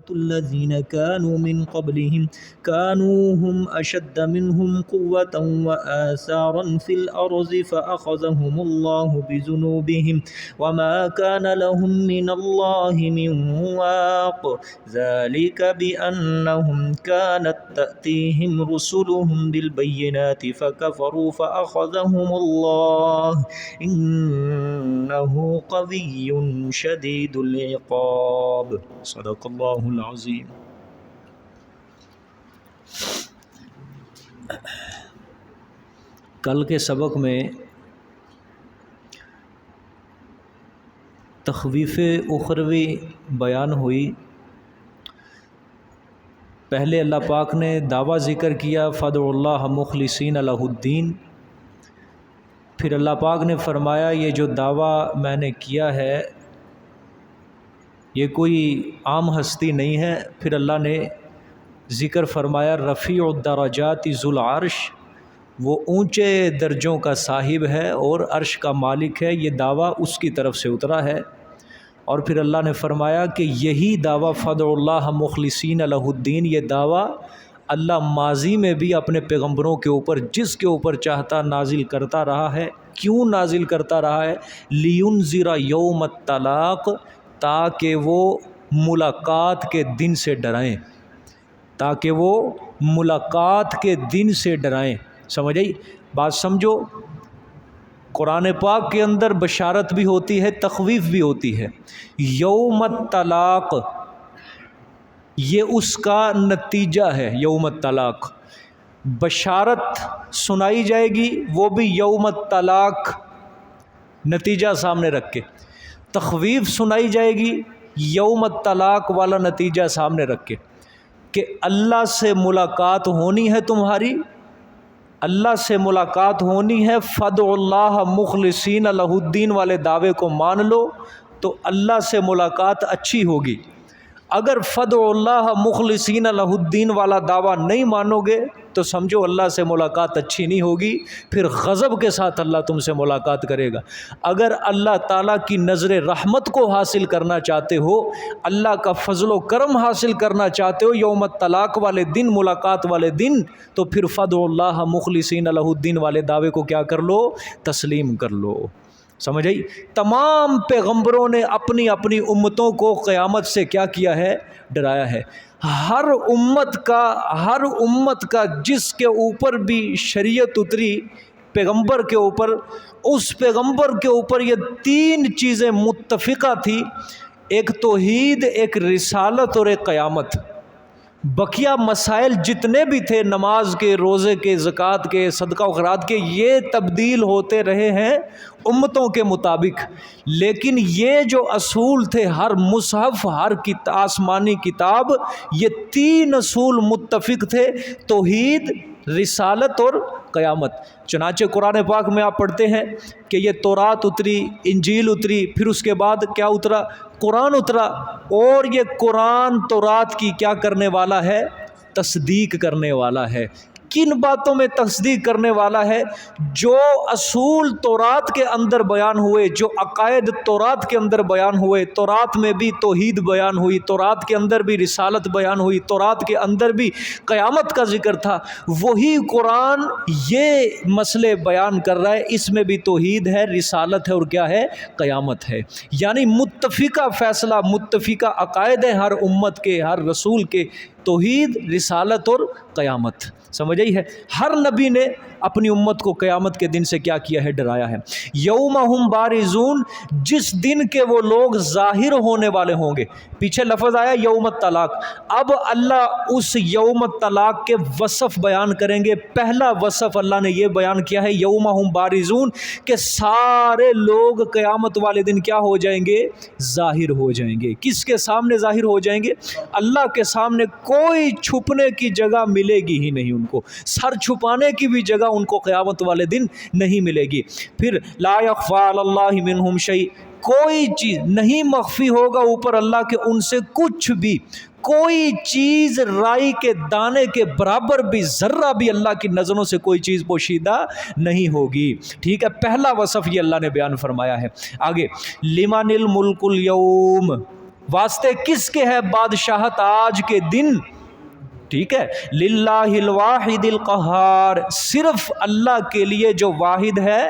الذين كانوا من قبلهم كانوا هم أشد منهم قوة وآثارا في الأرض فأخذهم الله بذنوبهم وما كان لهم من الله من واق ذلك بأنهم كانت تأتيهم رسلهم بالبينات فكفروا فأخذهم الله إنه قوي شديد العقاب صدق اللہ العظیم۔ کل کے سبق میں تخویف اخروی بیان ہوئی۔ پہلے اللہ پاک نے دعویٰ ذکر کیا فادعوا اللہ مخلصین لہ الدین، پھر اللہ پاک نے فرمایا یہ جو دعویٰ میں نے کیا ہے یہ کوئی عام ہستی نہیں ہے۔ پھر اللہ نے ذکر فرمایا رفیع الدرجات ذو العرش، وہ اونچے درجوں کا صاحب ہے اور عرش کا مالک ہے، یہ دعویٰ اس کی طرف سے اترا ہے۔ اور پھر اللہ نے فرمایا کہ یہی دعویٰ فادعوا اللہ مخلصین لہ الدین، یہ دعویٰ اللہ ماضی میں بھی اپنے پیغمبروں کے اوپر جس کے اوپر چاہتا نازل کرتا رہا ہے۔ کیوں نازل کرتا رہا ہے؟ لینذر یوم الطلاق، تاکہ وہ ملاقات کے دن سے ڈرائیں، تاکہ وہ ملاقات کے دن سے ڈرائیں۔ سمجھ آئی بات؟ سمجھو، قرآن پاک کے اندر بشارت بھی ہوتی ہے، تخویف بھی ہوتی ہے۔ یوم الطلاق یہ اس کا نتیجہ ہے، یوم الطلاق بشارت سنائی جائے گی، وہ بھی یوم الطلاق نتیجہ سامنے رکھ کے، تخویف سنائی جائے گی یوم الطلاق والا نتیجہ سامنے رکھ کے، کہ اللہ سے ملاقات ہونی ہے تمہاری، اللہ سے ملاقات ہونی ہے، فادعوا اللہ مخلصین لہ الدین والے دعوے کو مان لو تو اللہ سے ملاقات اچھی ہوگی۔ اگر فادعوا اللہ مخلصین لہ الدین والا دعویٰ نہیں مانو گے تو سمجھو اللہ سے ملاقات اچھی نہیں ہوگی، پھر غضب کے ساتھ اللہ تم سے ملاقات کرے گا۔ اگر اللہ تعالیٰ کی نظر رحمت کو حاصل کرنا چاہتے ہو، اللہ کا فضل و کرم حاصل کرنا چاہتے ہو یوم الطلاق والے دن، ملاقات والے دن، تو پھر فادعوا اللہ مخلصین لہ الدین والے دعوے کو کیا کر لو؟ تسلیم کر لو۔ سمجھ آئی؟ تمام پیغمبروں نے اپنی اپنی امتوں کو قیامت سے کیا کیا ہے؟ ڈرایا ہے۔ ہر امت کا جس کے اوپر بھی شریعت اتری پیغمبر کے اوپر، اس پیغمبر کے اوپر یہ تین چیزیں متفقہ تھی، ایک توحید، ایک رسالت اور ایک قیامت۔ بقیہ مسائل جتنے بھی تھے، نماز کے، روزے کے، زکوٰۃ کے، صدقہ و خیرات کے، یہ تبدیل ہوتے رہے ہیں امتوں کے مطابق، لیکن یہ جو اصول تھے، ہر مصحف، ہر آسمانی کتاب، یہ تین اصول متفق تھے، توحید، رسالت اور قیامت۔ چنانچہ قرآن پاک میں آپ پڑھتے ہیں کہ یہ تورات اتری، انجیل اتری، پھر اس کے بعد کیا اترا؟ قرآن اترا، اور یہ قرآن تورات کی کیا کرنے والا ہے؟ تصدیق کرنے والا ہے۔ کن باتوں میں تصدیق کرنے والا ہے؟ جو اصول تورات کے اندر بیان ہوئے، جو عقائد تورات کے اندر بیان ہوئے، تورات میں بھی توحید بیان ہوئی، تورات کے اندر بھی رسالت بیان ہوئی، تورات کے اندر بھی قیامت کا ذکر تھا، وہی قرآن یہ مسئلے بیان کر رہا ہے۔ اس میں بھی توحید ہے، رسالت ہے اور کیا ہے؟ قیامت ہے۔ یعنی متفقہ فیصلہ، متفقہ عقائد ہیں ہر امت کے، ہر رسول کے، توحید، رسالت اور قیامت۔ سمجھ آئی ہے؟ ہر نبی نے اپنی امت کو قیامت کے دن سے کیا کیا ہے؟ ڈرایا ہے۔ یوم ہم بارزون، جس دن کے وہ لوگ ظاہر ہونے والے ہوں گے۔ پیچھے لفظ آیا یوم الطلاق، اب اللہ اس یوم الطلاق کے وصف بیان کریں گے۔ پہلا وصف اللہ نے یہ بیان کیا ہے یوم ہم بارزون، کہ سارے لوگ قیامت والے دن کیا ہو جائیں گے؟ ظاہر ہو جائیں گے۔ کس کے سامنے ظاہر ہو جائیں گے؟ اللہ کے سامنے۔ کوئی چھپنے کی جگہ ملے گی ہی نہیں ان کو، سر چھپانے کی بھی جگہ ان کو قیامت والے دن نہیں ملے گی۔ پھر لا یخفی علی اللہ منہم شیء، کوئی چیز نہیں مخفی ہوگا اوپر اللہ کے ان سے کچھ بھی، کوئی چیز رائی کے دانے کے برابر بھی، ذرہ بھی اللہ کی نظروں سے کوئی چیز پوشیدہ نہیں ہوگی۔ ٹھیک ہے، پہلا وصف یہ اللہ نے بیان فرمایا ہے۔ آگے لمن الملک اليوم، واسطے کس کے ہے بادشاہت آج کے دن؟ ٹھیک ہے، للہ الواحد القہار، صرف اللہ کے لیے جو واحد ہے،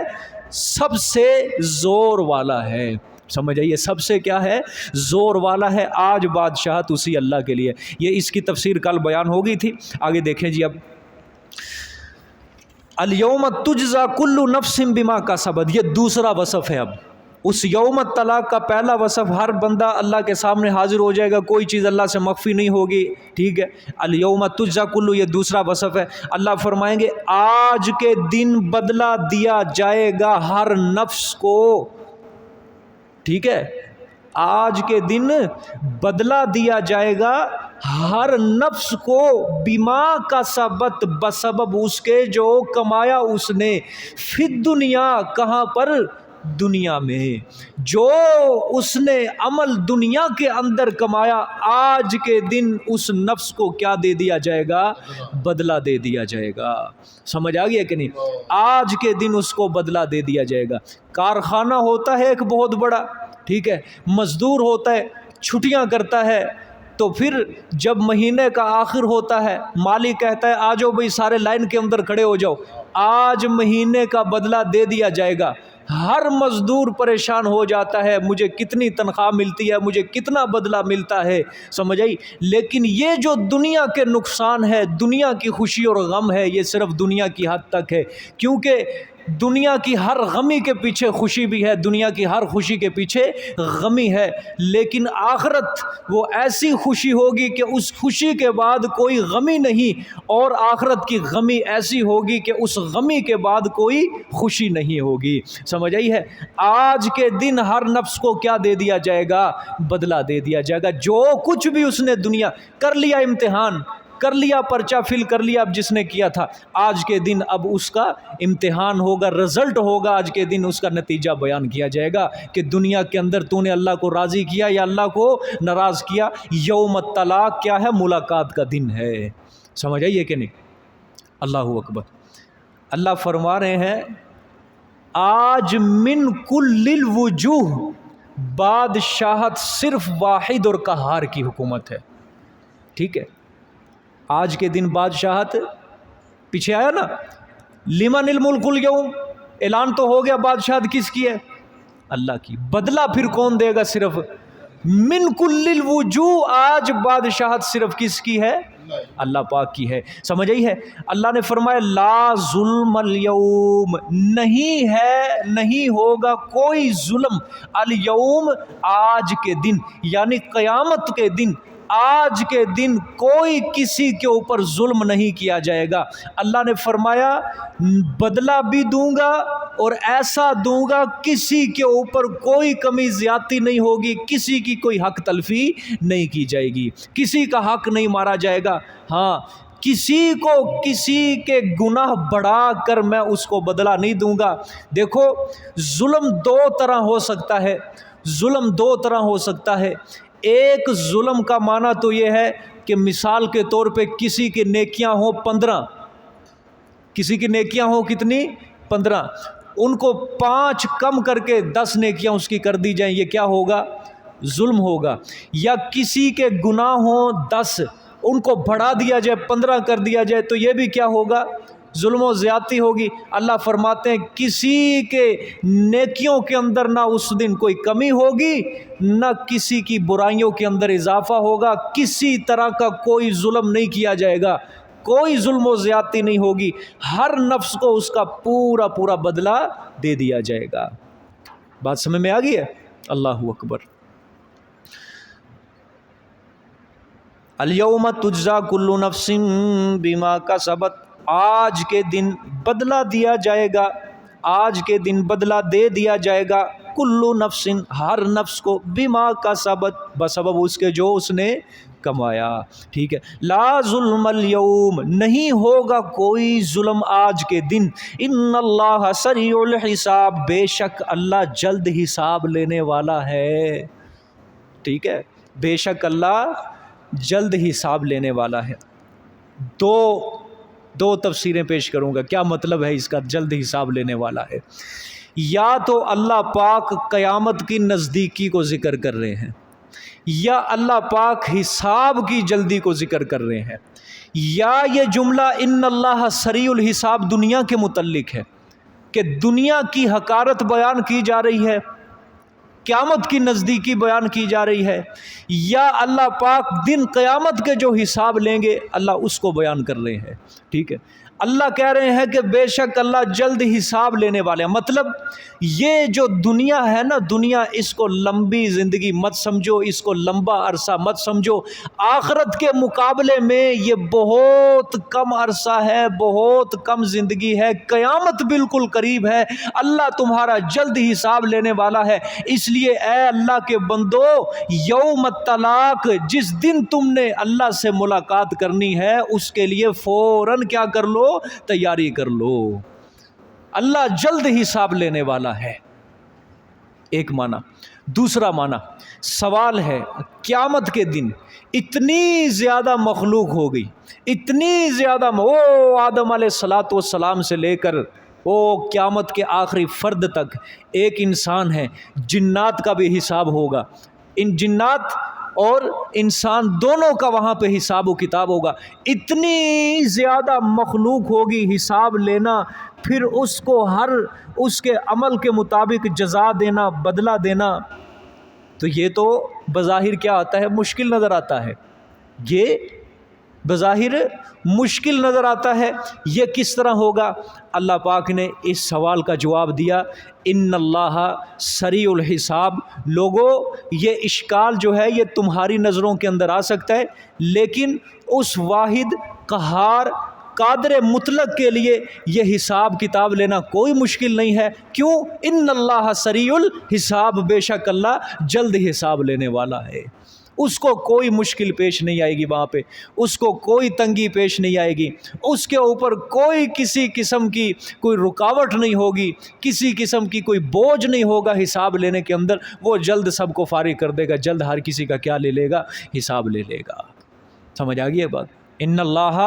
سب سے زور والا ہے. سمجھ آئیے، سب سے کیا ہے؟ زور والا ہے. آج بادشاہت اسی اللہ کے لیے. یہ اس کی تفسیر کل بیان ہو گئی تھی. آگے دیکھیں جی. اب الیوم تجزا کل نفس بما کسبت، یہ دوسرا وصف ہے. اب اس یوم طلاق کا پہلا وصف، ہر بندہ اللہ کے سامنے حاضر ہو جائے گا، کوئی چیز اللہ سے مخفی نہیں ہوگی. ٹھیک ہے، الیوم تجزا کل، یہ دوسرا وصف ہے. اللہ فرمائیں گے آج کے دن بدلہ دیا جائے گا ہر نفس کو. ٹھیک ہے، آج کے دن بدلہ دیا جائے گا ہر نفس کو، بما کسبت، بسبب اس کے جو کمایا اس نے، فی دنیا، کہاں پر؟ دنیا میں. جو اس نے عمل دنیا کے اندر کمایا، آج کے دن اس نفس کو کیا دے دیا جائے گا؟ بدلہ دے دیا جائے گا. سمجھ آ گیا کہ نہیں؟ آج کے دن اس کو بدلہ دے دیا جائے گا. کارخانہ ہوتا ہے ایک بہت بڑا، ٹھیک ہے، مزدور ہوتا ہے، چھٹیاں کرتا ہے، تو پھر جب مہینے کا آخر ہوتا ہے، مالک کہتا ہے آ جاؤ بھائی سارے لائن کے اندر کھڑے ہو جاؤ، آج مہینے کا بدلہ دے دیا جائے گا. ہر مزدور پریشان ہو جاتا ہے، مجھے کتنی تنخواہ ملتی ہے، مجھے کتنا بدلہ ملتا ہے. سمجھ آئی؟ لیکن یہ جو دنیا کے نقصان ہے، دنیا کی خوشی اور غم ہے، یہ صرف دنیا کی حد تک ہے. کیونکہ دنیا کی ہر غمی کے پیچھے خوشی بھی ہے، دنیا کی ہر خوشی کے پیچھے غمی ہے. لیکن آخرت وہ ایسی خوشی ہوگی کہ اس خوشی کے بعد کوئی غمی نہیں، اور آخرت کی غمی ایسی ہوگی کہ اس غمی کے بعد کوئی خوشی نہیں ہوگی. سمجھ آئی ہے؟ آج کے دن ہر نفس کو کیا دے دیا جائے گا؟ بدلہ دے دیا جائے گا. جو کچھ بھی اس نے دنیا کر لیا، امتحان کر لیا، پرچہ فل کر لیا، اب جس نے کیا تھا، آج کے دن اب اس کا امتحان ہوگا، رزلٹ ہوگا. آج کے دن اس کا نتیجہ بیان کیا جائے گا کہ دنیا کے اندر تو نے اللہ کو راضی کیا یا اللہ کو ناراض کیا. یوم الطلاق کیا ہے؟ ملاقات کا دن ہے. سمجھ آئیے کہ نہیں؟ اللہ اکبر. اللہ فرما رہے ہیں آج من کل الوجوہ، بادشاہت صرف واحد اور قہار کی حکومت ہے. ٹھیک ہے، آج کے دن بادشاہت، پیچھے آیا نا لمن الملک اليوم، اعلان تو ہو گیا بادشاہت کس کی ہے؟ اللہ کی. بدلہ پھر کون دے گا؟ صرف من کل الوجوہ، آج بادشاہت صرف کس کی ہے؟ اللہ پاک کی ہے. سمجھ آئی ہے؟ اللہ نے فرمایا لا ظلم اليوم، نہیں ہے، نہیں ہوگا کوئی ظلم، اليوم، آج کے دن، یعنی قیامت کے دن. آج کے دن کوئی کسی کے اوپر ظلم نہیں کیا جائے گا. اللہ نے فرمایا بدلہ بھی دوں گا اور ایسا دوں گا کسی کے اوپر کوئی کمی زیادتی نہیں ہوگی، کسی کی کوئی حق تلفی نہیں کی جائے گی، کسی کا حق نہیں مارا جائے گا. ہاں، کسی کو کسی کے گناہ بڑھا کر میں اس کو بدلہ نہیں دوں گا. دیکھو ظلم دو طرح ہو سکتا ہے، ظلم دو طرح ہو سکتا ہے. ایک ظلم کا معنی تو یہ ہے کہ مثال کے طور پہ کسی کی نیکیاں ہوں 15، کسی کی نیکیاں ہوں کتنی؟ 15، ان کو 5 کم کر کے 10 نیکیاں اس کی کر دی جائیں، یہ کیا ہوگا؟ ظلم ہوگا. یا کسی کے گناہ ہوں 10، ان کو بڑھا دیا جائے، 15 کر دیا جائے، تو یہ بھی کیا ہوگا؟ ظلم و زیادتی ہوگی. اللہ فرماتے ہیں کسی کے نیکیوں کے اندر نہ اس دن کوئی کمی ہوگی، نہ کسی کی برائیوں کے اندر اضافہ ہوگا. کسی طرح کا کوئی ظلم نہیں کیا جائے گا، کوئی ظلم و زیادتی نہیں ہوگی. ہر نفس کو اس کا پورا پورا بدلہ دے دیا جائے گا. بات سمجھ میں آ گئی ہے؟ اللہ اکبر. الیوم تجزا کل نفس بما کسبت، آج کے دن بدلہ دیا جائے گا، آج کے دن بدلہ دے دیا جائے گا کل نفس، ہر نفس کو، بما کسبت، بسبب اس کے جو اس نے کمایا. ٹھیک ہے، لا ظلم اليوم، نہیں ہوگا کوئی ظلم آج کے دن. ان اللہ سریع الحساب، بے شک اللہ جلد حساب لینے والا ہے. ٹھیک ہے، بے شک اللہ جلد حساب لینے والا ہے. دو تفسیریں پیش کروں گا. کیا مطلب ہے اس کا جلد حساب لینے والا ہے؟ یا تو اللہ پاک قیامت کی نزدیکی کو ذکر کر رہے ہیں، یا اللہ پاک حساب کی جلدی کو ذکر کر رہے ہیں، یا یہ جملہ ان اللہ سریع الحساب دنیا کے متعلق ہے کہ دنیا کی حقارت بیان کی جا رہی ہے، قیامت کی نزدیکی بیان کی جا رہی ہے، یا اللہ پاک دن قیامت کے جو حساب لیں گے اللہ اس کو بیان کر رہے ہیں۔ ٹھیک ہے، اللہ کہہ رہے ہیں کہ بے شک اللہ جلد حساب لینے والے ہیں۔ مطلب یہ جو دنیا ہے نا، دنیا اس کو لمبی زندگی مت سمجھو، اس کو لمبا عرصہ مت سمجھو، آخرت کے مقابلے میں یہ بہت کم عرصہ ہے، بہت کم زندگی ہے، قیامت بالکل قریب ہے، اللہ تمہارا جلد حساب لینے والا ہے۔ اس لیے اے اللہ کے بندو، یوم الطلاق، جس دن تم نے اللہ سے ملاقات کرنی ہے اس کے لیے فوراً کیا کر لو؟ تیاری کر لو، اللہ جلد حساب لینے والا ہے۔ ایک معنی۔ دوسرا معنی سوال ہے، قیامت کے دن اتنی زیادہ مخلوق ہو گئی، اتنی زیادہ، آدم علیہ السلام سے لے کر قیامت کے آخری فرد تک ایک انسان ہے، جنات کا بھی حساب ہوگا، ان جنات اور انسان دونوں کا وہاں پہ حساب و کتاب ہوگا، اتنی زیادہ مخلوق ہوگی، حساب لینا، پھر اس کو ہر اس کے عمل کے مطابق جزا دینا، بدلہ دینا، تو یہ تو بظاہر کیا آتا ہے؟ مشکل نظر آتا ہے، یہ بظاہر مشکل نظر آتا ہے۔ یہ کس طرح ہوگا؟ اللہ پاک نے اس سوال کا جواب دیا، ان اللہ سریع الحساب۔ لوگوں، یہ اشکال جو ہے یہ تمہاری نظروں کے اندر آ سکتا ہے، لیکن اس واحد قہار قادر مطلق کے لیے یہ حساب کتاب لینا کوئی مشکل نہیں ہے۔ کیوں؟ ان اللہ سریع الحساب، بے شک اللہ جلد حساب لینے والا ہے، اس کو کوئی مشکل پیش نہیں آئے گی، وہاں پہ اس کو کوئی تنگی پیش نہیں آئے گی، اس کے اوپر کوئی کسی قسم کی کوئی رکاوٹ نہیں ہوگی، کسی قسم کی کوئی بوجھ نہیں ہوگا حساب لینے کے اندر، وہ جلد سب کو فارغ کر دے گا، جلد ہر کسی کا کیا لے لے گا؟ حساب لے لے گا۔ سمجھ آ گئی ہے بات؟ ان اللہ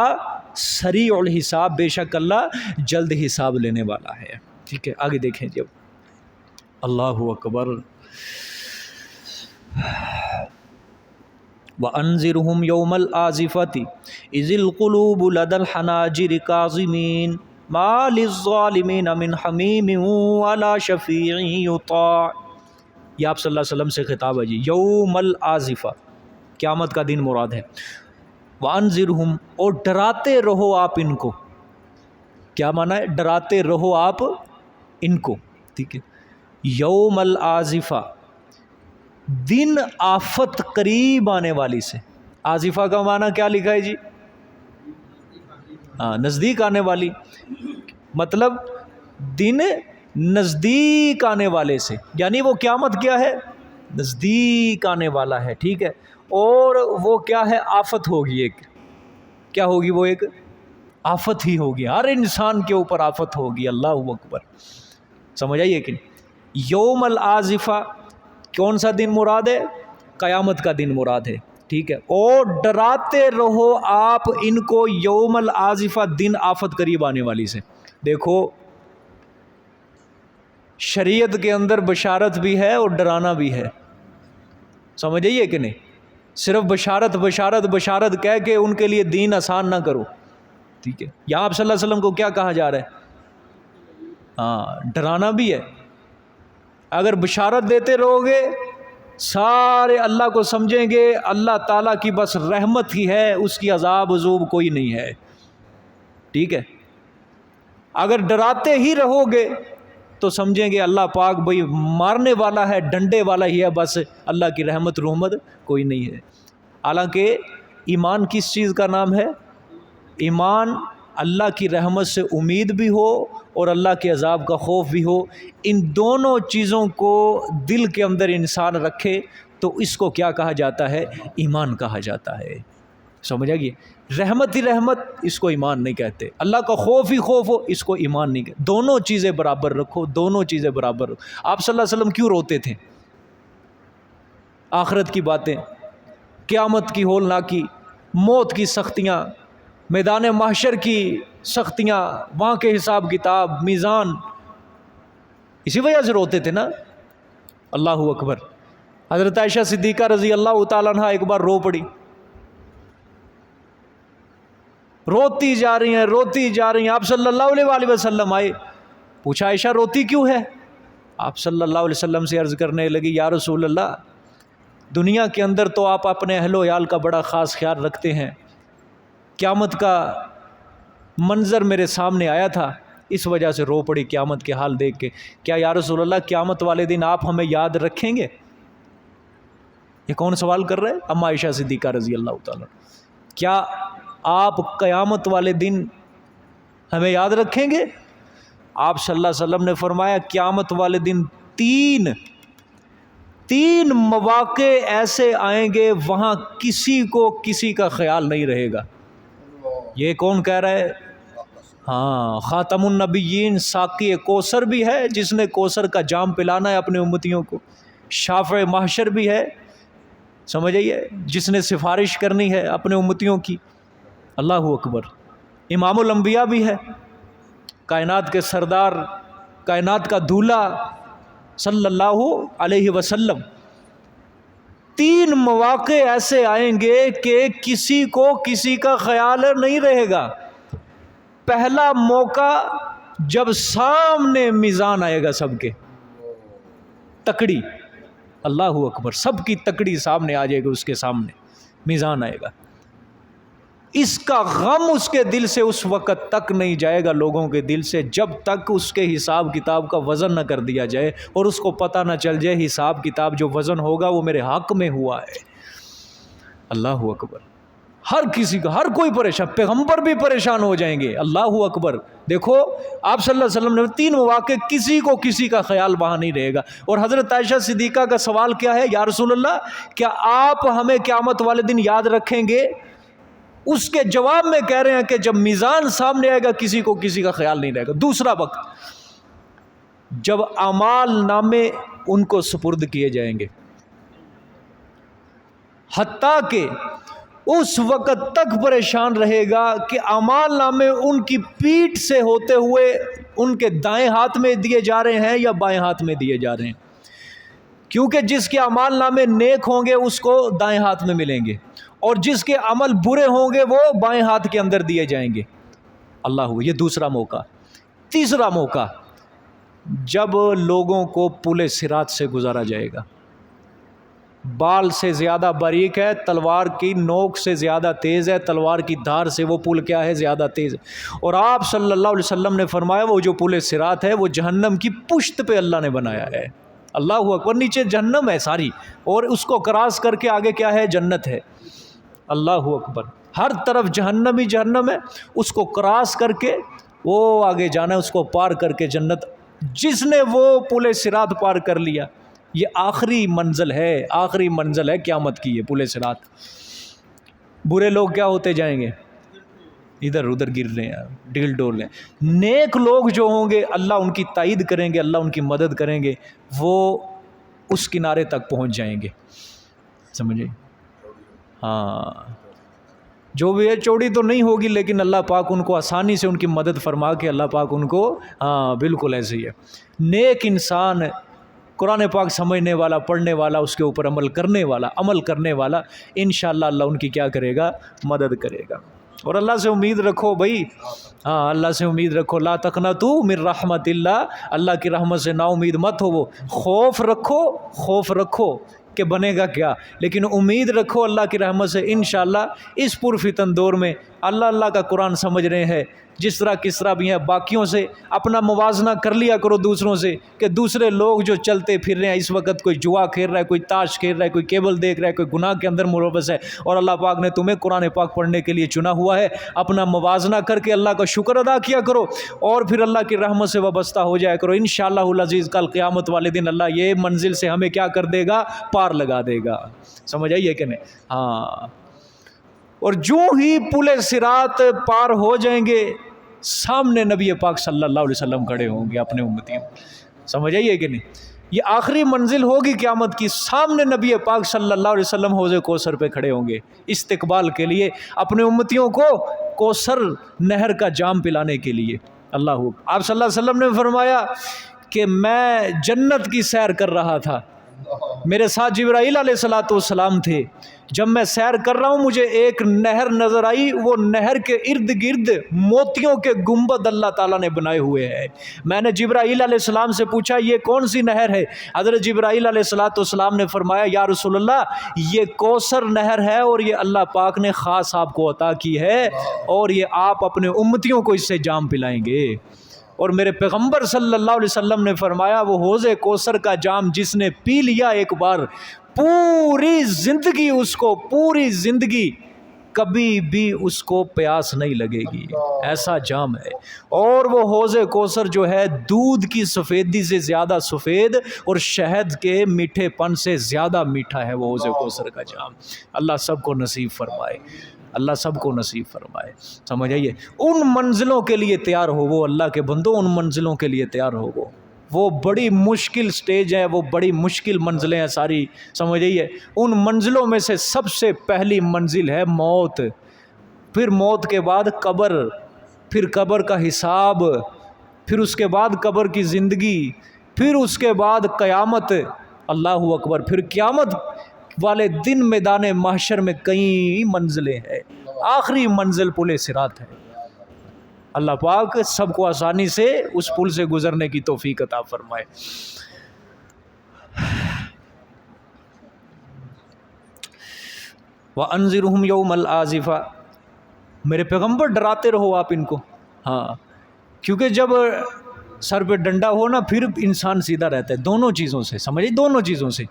سریع الحساب، بے شک اللہ جلد حساب لینے والا ہے۔ ٹھیک ہے، آگے دیکھیں جب اللہ اکبر۔ وَأَنذِرْهُمْ يَوْمَ الْآزِفَةِ إِذِ الْقُلُوبُ لَدَى الْحَنَاجِرِ كَاظِمِينَ مَا لِلظَّالِمِينَ مِنْ حَمِيمٍ وَلَا شَفِيعٍ يُطَاعُ۔ یہ آپ صلی اللہ علیہ وسلم سے خطاب ہے جی۔ یوم الآزفہ، قیامت کا دن مراد ہے۔ وَأَنذِرْهُمْ، اور ڈراتے رہو آپ ان کو۔ کیا معنی ہے؟ ڈراتے رہو آپ ان کو۔ ٹھیک ہے، یوم الآزفہ، دن آفت قریب آنے والی سے۔ آزفہ کا معنی کیا لکھا ہے جی؟ نزدیک آنے والی، مطلب دن نزدیک آنے والے سے، یعنی وہ قیامت کیا ہے؟ نزدیک آنے والا ہے۔ ٹھیک ہے، اور وہ کیا ہے؟ آفت ہوگی ایک۔ کیا ہوگی؟ وہ ایک آفت ہی ہوگی، ہر انسان کے اوپر آفت ہوگی۔ اللہ اکبر، سمجھ آئیے کہ یوم الآزفہ کون سا دن مراد ہے؟ قیامت کا دن مراد ہے۔ ٹھیک ہے، اور ڈراتے رہو آپ ان کو یوم الآزفہ، دن آفت قریب آنے والی سے۔ دیکھو، شریعت کے اندر بشارت بھی ہے اور ڈرانا بھی ہے، سمجھ آئیے کہ نہیں؟ صرف بشارت بشارت بشارت کہہ کے ان کے لیے دین آسان نہ کرو۔ ٹھیک ہے، یہاں آپ صلی اللہ علیہ وسلم کو کیا کہا جا رہا ہے؟ ڈرانا بھی ہے۔ اگر بشارت دیتے رہو گے سارے اللہ کو سمجھیں گے اللہ تعالیٰ کی بس رحمت ہی ہے، اس کی عذاب عذوب کوئی نہیں ہے۔ ٹھیک ہے، اگر ڈراتے ہی رہو گے تو سمجھیں گے اللہ پاک بھئی مارنے والا ہے، ڈنڈے والا ہی ہے، بس اللہ کی رحمت رحمت کوئی نہیں ہے۔ حالانکہ ایمان کس چیز کا نام ہے؟ ایمان اللہ کی رحمت سے امید بھی ہو اور اللہ کے عذاب کا خوف بھی ہو، ان دونوں چیزوں کو دل کے اندر انسان رکھے تو اس کو کیا کہا جاتا ہے؟ ایمان کہا جاتا ہے۔ سمجھ آ گئی؟ رحمت ہی رحمت، اس کو ایمان نہیں کہتے، اللہ کا خوف ہی خوف ہو، اس کو ایمان نہیں کہتے۔ دونوں چیزیں برابر رکھو، دونوں چیزیں برابر رکھو۔ آپ صلی اللہ علیہ وسلم کیوں روتے تھے؟ آخرت کی باتیں، قیامت کی ہولناکی، موت کی سختیاں، میدان محشر کی سختیاں، وہاں کے حساب کتاب، میزان، اسی وجہ سے روتے تھے نا۔ اللہ اکبر۔ حضرت عائشہ صدیقہ رضی اللہ تعالیٰ عنہ ایک بار رو پڑی، روتی جا رہی ہیں. آپ صلی اللہ علیہ وسلم آئے، پوچھا عائشہ روتی کیوں ہے؟ آپ صلی اللہ علیہ وسلم سے عرض کرنے لگی، یا رسول اللہ، دنیا کے اندر تو آپ اپنے اہل و عیال کا بڑا خاص خیال رکھتے ہیں، قیامت کا منظر میرے سامنے آیا تھا، اس وجہ سے رو پڑی قیامت کے حال دیکھ کے. کیا یا رسول اللہ قیامت والے دن آپ ہمیں یاد رکھیں گے؟ یہ کون سوال کر رہے ہیں؟ اما عائشہ صدیقہ رضی اللہ تعالیٰ. کیا آپ قیامت والے دن ہمیں یاد رکھیں گے؟ آپ صلی اللہ علیہ وسلم نے فرمایا قیامت والے دن تین مواقع ایسے آئیں گے وہاں کسی کو کسی کا خیال نہیں رہے گا. یہ کون کہہ رہا ہے؟ ہاں، خاتم النبیین ساقی کوثر بھی ہے، جس نے کوثر کا جام پلانا ہے اپنے امتیوں کو. شافع محشر بھی ہے، سمجھ آئیے، جس نے سفارش کرنی ہے اپنے امتیوں کی. اللہ اکبر. امام الانبیاء بھی ہے، کائنات کے سردار، کائنات کا دولہ صلی اللہ علیہ وسلم. 3 مواقع ایسے آئیں گے کہ کسی کو کسی کا خیال نہیں رہے گا. پہلا موقع جب سامنے میزان آئے گا، سب کے تکڑی، اللہ اکبر، سب کی تکڑی سامنے آ جائے گی، اس کے سامنے میزان آئے گا. اس کا غم اس کے دل سے اس وقت تک نہیں جائے گا، لوگوں کے دل سے، جب تک اس کے حساب کتاب کا وزن نہ کر دیا جائے اور اس کو پتہ نہ چل جائے حساب کتاب جو وزن ہوگا وہ میرے حق میں ہوا ہے. اللہ اکبر. ہر کسی کا، ہر کوئی پریشان، پیغمبر بھی پریشان ہو جائیں گے. اللہ اکبر. دیکھو آپ صلی اللہ علیہ وسلم نے 3 مواقع کسی کو کسی کا خیال وہاں نہیں رہے گا. اور حضرت عائشہ صدیقہ کا سوال کیا ہے؟ یا رسول اللہ، کیا آپ ہمیں قیامت والے دن یاد رکھیں گے؟ اس کے جواب میں کہہ رہے ہیں کہ جب میزان سامنے آئے گا کسی کو کسی کا خیال نہیں رہے گا. دوسرا وقت جب اعمال نامے ان کو سپرد کیے جائیں گے، حتیٰ کہ اس وقت تک پریشان رہے گا کہ اعمال نامے ان کی پیٹھ سے ہوتے ہوئے ان کے دائیں ہاتھ میں دیے جا رہے ہیں یا بائیں ہاتھ میں دیے جا رہے ہیں. کیونکہ جس کے اعمال نامے نیک ہوں گے اس کو دائیں ہاتھ میں ملیں گے، اور جس کے عمل برے ہوں گے وہ بائیں ہاتھ کے اندر دیے جائیں گے. اللہ، یہ دوسرا موقع. تیسرا موقع جب لوگوں کو پل صراط سے گزارا جائے گا. بال سے زیادہ باریک ہے، تلوار کی نوک سے زیادہ تیز ہے، تلوار کی دھار سے وہ پل کیا ہے؟ زیادہ تیز ہے. اور آپ صلی اللہ علیہ وسلم نے فرمایا وہ جو پل صراط ہے وہ جہنم کی پشت پہ اللہ نے بنایا ہے. اللہ اکبر. نیچے جہنم ہے ساری، اور اس کو کراس کر کے آگے کیا ہے؟ جنت ہے. اللہ اکبر. ہر طرف جہنم ہی جہنم ہے، اس کو کراس کر کے وہ آگے جانا ہے، اس کو پار کر کے جنت. جس نے وہ پل صراط پار کر لیا، یہ آخری منزل ہے، آخری منزل ہے قیامت کی، یہ پل صراط. برے لوگ کیا ہوتے جائیں گے؟ ادھر ادھر گر رہے ہیں، ڈیل ڈول ہیں. نیک لوگ جو ہوں گے اللہ ان کی تائید کریں گے، اللہ ان کی مدد کریں گے، وہ اس کنارے تک پہنچ جائیں گے. سمجھے؟ ہاں، جو بھی ہے چوڑی تو نہیں ہوگی، لیکن اللہ پاک ان کو آسانی سے ان کی مدد فرما کے اللہ پاک ان کو، ہاں بالکل ایسے ہی ہے. نیک انسان، قرآن پاک سمجھنے والا، پڑھنے والا، اس کے اوپر عمل کرنے والا انشاءاللہ اللہ ان کی کیا کرے گا؟ مدد کرے گا. اور اللہ سے امید رکھو بھائی، ہاں اللہ سے امید رکھو. لا تقنطوا من رحمت اللہ، اللہ کی رحمت سے نا امید مت ہو. وہ خوف رکھو کہ بنے گا کیا، لیکن امید رکھو اللہ کی رحمت سے. انشاءاللہ اس پرفتن دور میں اللہ کا قرآن سمجھ رہے ہیں، جس طرح کس طرح بھی ہیں، باقیوں سے اپنا موازنہ کر لیا کرو دوسروں سے، کہ دوسرے لوگ جو چلتے پھر رہے ہیں اس وقت، کوئی جوا کھیل رہا ہے، کوئی تاش کھیل رہا ہے، کوئی کیبل دیکھ رہا ہے، کوئی گناہ کے اندر ملوث ہے، اور اللہ پاک نے تمہیں قرآن پاک پڑھنے کے لیے چنا ہوا ہے. اپنا موازنہ کر کے اللہ کا شکر ادا کیا کرو، اور پھر اللہ کی رحمت سے وابستہ ہو جایا کرو. انشاءاللہ العزیز کل قیامت والے دن اللہ یہ منزل سے ہمیں کیا کر دے گا؟ پار لگا دے گا. سمجھ آئیے کہ نہیں؟ ہاں. اور جو ہی پل صراط پار ہو جائیں گے، سامنے نبی پاک صلی اللہ علیہ وسلم کھڑے ہوں گے اپنے امتیوں. سمجھ آئیے کہ نہیں؟ یہ آخری منزل ہوگی قیامت کی. سامنے نبی پاک صلی اللہ علیہ وسلم حوض کوثر پہ کھڑے ہوں گے استقبال کے لیے، اپنے امتیوں کو کوثر نہر کا جام پلانے کے لیے. اللہ، آپ صلی اللہ علیہ وسلم نے فرمایا کہ میں جنت کی سیر کر رہا تھا، میرے ساتھ جبرائیل علیہ الصلوۃ والسلام تھے، جب میں سیر کر رہا ہوں مجھے ایک نہر نظر آئی، وہ نہر کے ارد گرد موتیوں کے گنبد اللہ تعالیٰ نے بنائے ہوئے ہیں۔ میں نے جبرائیل علیہ السلام سے پوچھا یہ کون سی نہر ہے؟ حضرت جبرائیل علیہ الصلوۃ والسلام نے فرمایا یا رسول اللہ یہ کوثر نہر ہے، اور یہ اللہ پاک نے خاص آپ کو عطا کی ہے، اور یہ آپ اپنے امتیوں کو اس سے جام پلائیں گے۔ اور میرے پیغمبر صلی اللہ علیہ وسلم نے فرمایا وہ حوض کوثر کا جام جس نے پی لیا ایک بار، پوری زندگی اس کو، پوری زندگی کبھی بھی اس کو پیاس نہیں لگے گی، ایسا جام ہے۔ اور وہ حوض کوثر جو ہے دودھ کی سفیدی سے زیادہ سفید اور شہد کے میٹھے پن سے زیادہ میٹھا ہے وہ حوض کوثر کا جام۔ اللہ سب کو نصیب فرمائے، اللہ سب کو نصیب فرمائے، سمجھ آئیے۔ ان منزلوں کے لیے تیار ہو وہ اللہ کے بندوں، ان منزلوں کے لیے تیار ہو وہ بڑی مشکل سٹیج ہے، وہ بڑی مشکل منزلیں ہیں ساری، سمجھ آئیے۔ ان منزلوں میں سے سب سے پہلی منزل ہے موت، پھر موت کے بعد قبر، پھر قبر کا حساب، پھر اس کے بعد قبر کی زندگی، پھر اس کے بعد قیامت، اللہ اکبر، پھر قیامت والے دن میدان محشر میں کئی منزلیں ہیں، آخری منزل پل صراط ہے۔ اللہ پاک سب کو آسانی سے اس پل سے گزرنے کی توفیق عطا فرمائے۔ وَأَنذِرْهُمْ يَوْمَ الْآزِفَةِ، میرے پیغمبر ڈراتے رہو آپ ان کو، ہاں، کیونکہ جب سر پہ ڈنڈا ہو نا پھر انسان سیدھا رہتا ہے، دونوں چیزوں سے، سمجھے، دونوں چیزوں سے۔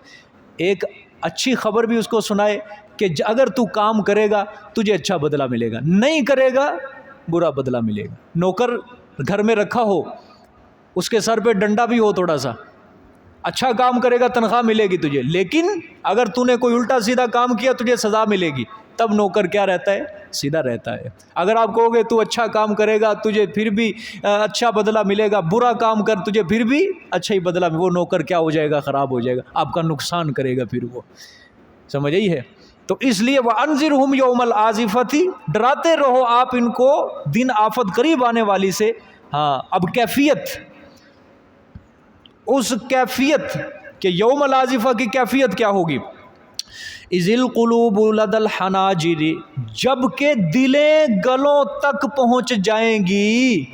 ایک اچھی خبر بھی اس کو سنائے کہ اگر تو کام کرے گا تجھے اچھا بدلہ ملے گا، نہیں کرے گا برا بدلہ ملے گا۔ نوکر گھر میں رکھا ہو، اس کے سر پہ ڈنڈا بھی ہو تھوڑا سا، اچھا کام کرے گا تنخواہ ملے گی تجھے، لیکن اگر تو نے کوئی الٹا سیدھا کام کیا تجھے سزا ملے گی، تب نوکر کیا رہتا ہے؟ سیدھا رہتا ہے۔ اگر آپ کہو گے تو اچھا کام کرے گا تجھے پھر بھی اچھا بدلہ ملے گا، برا کام کر تجھے پھر بھی اچھا ہی بدلہ، وہ نوکر کیا ہو جائے گا؟ خراب ہو جائے گا، آپ کا نقصان کرے گا پھر وہ، سمجھ آئی ہے۔ تو اس لیے وَأَنذِرْهُمْ يَوْمَ الْآزِفَةِ، ڈراتے رہو آپ ان کو دن آفت قریب آنے والی سے۔ ہاں، اب کیفیت، اس کیفیت کہ یوم الآزفہ کی کیفیت کیا ہوگی؟ اِذِ الْقُلُوبُ لَدَى الْحَنَاجِرِ، جب کہ دلیں گلوں تک پہنچ جائیں گی،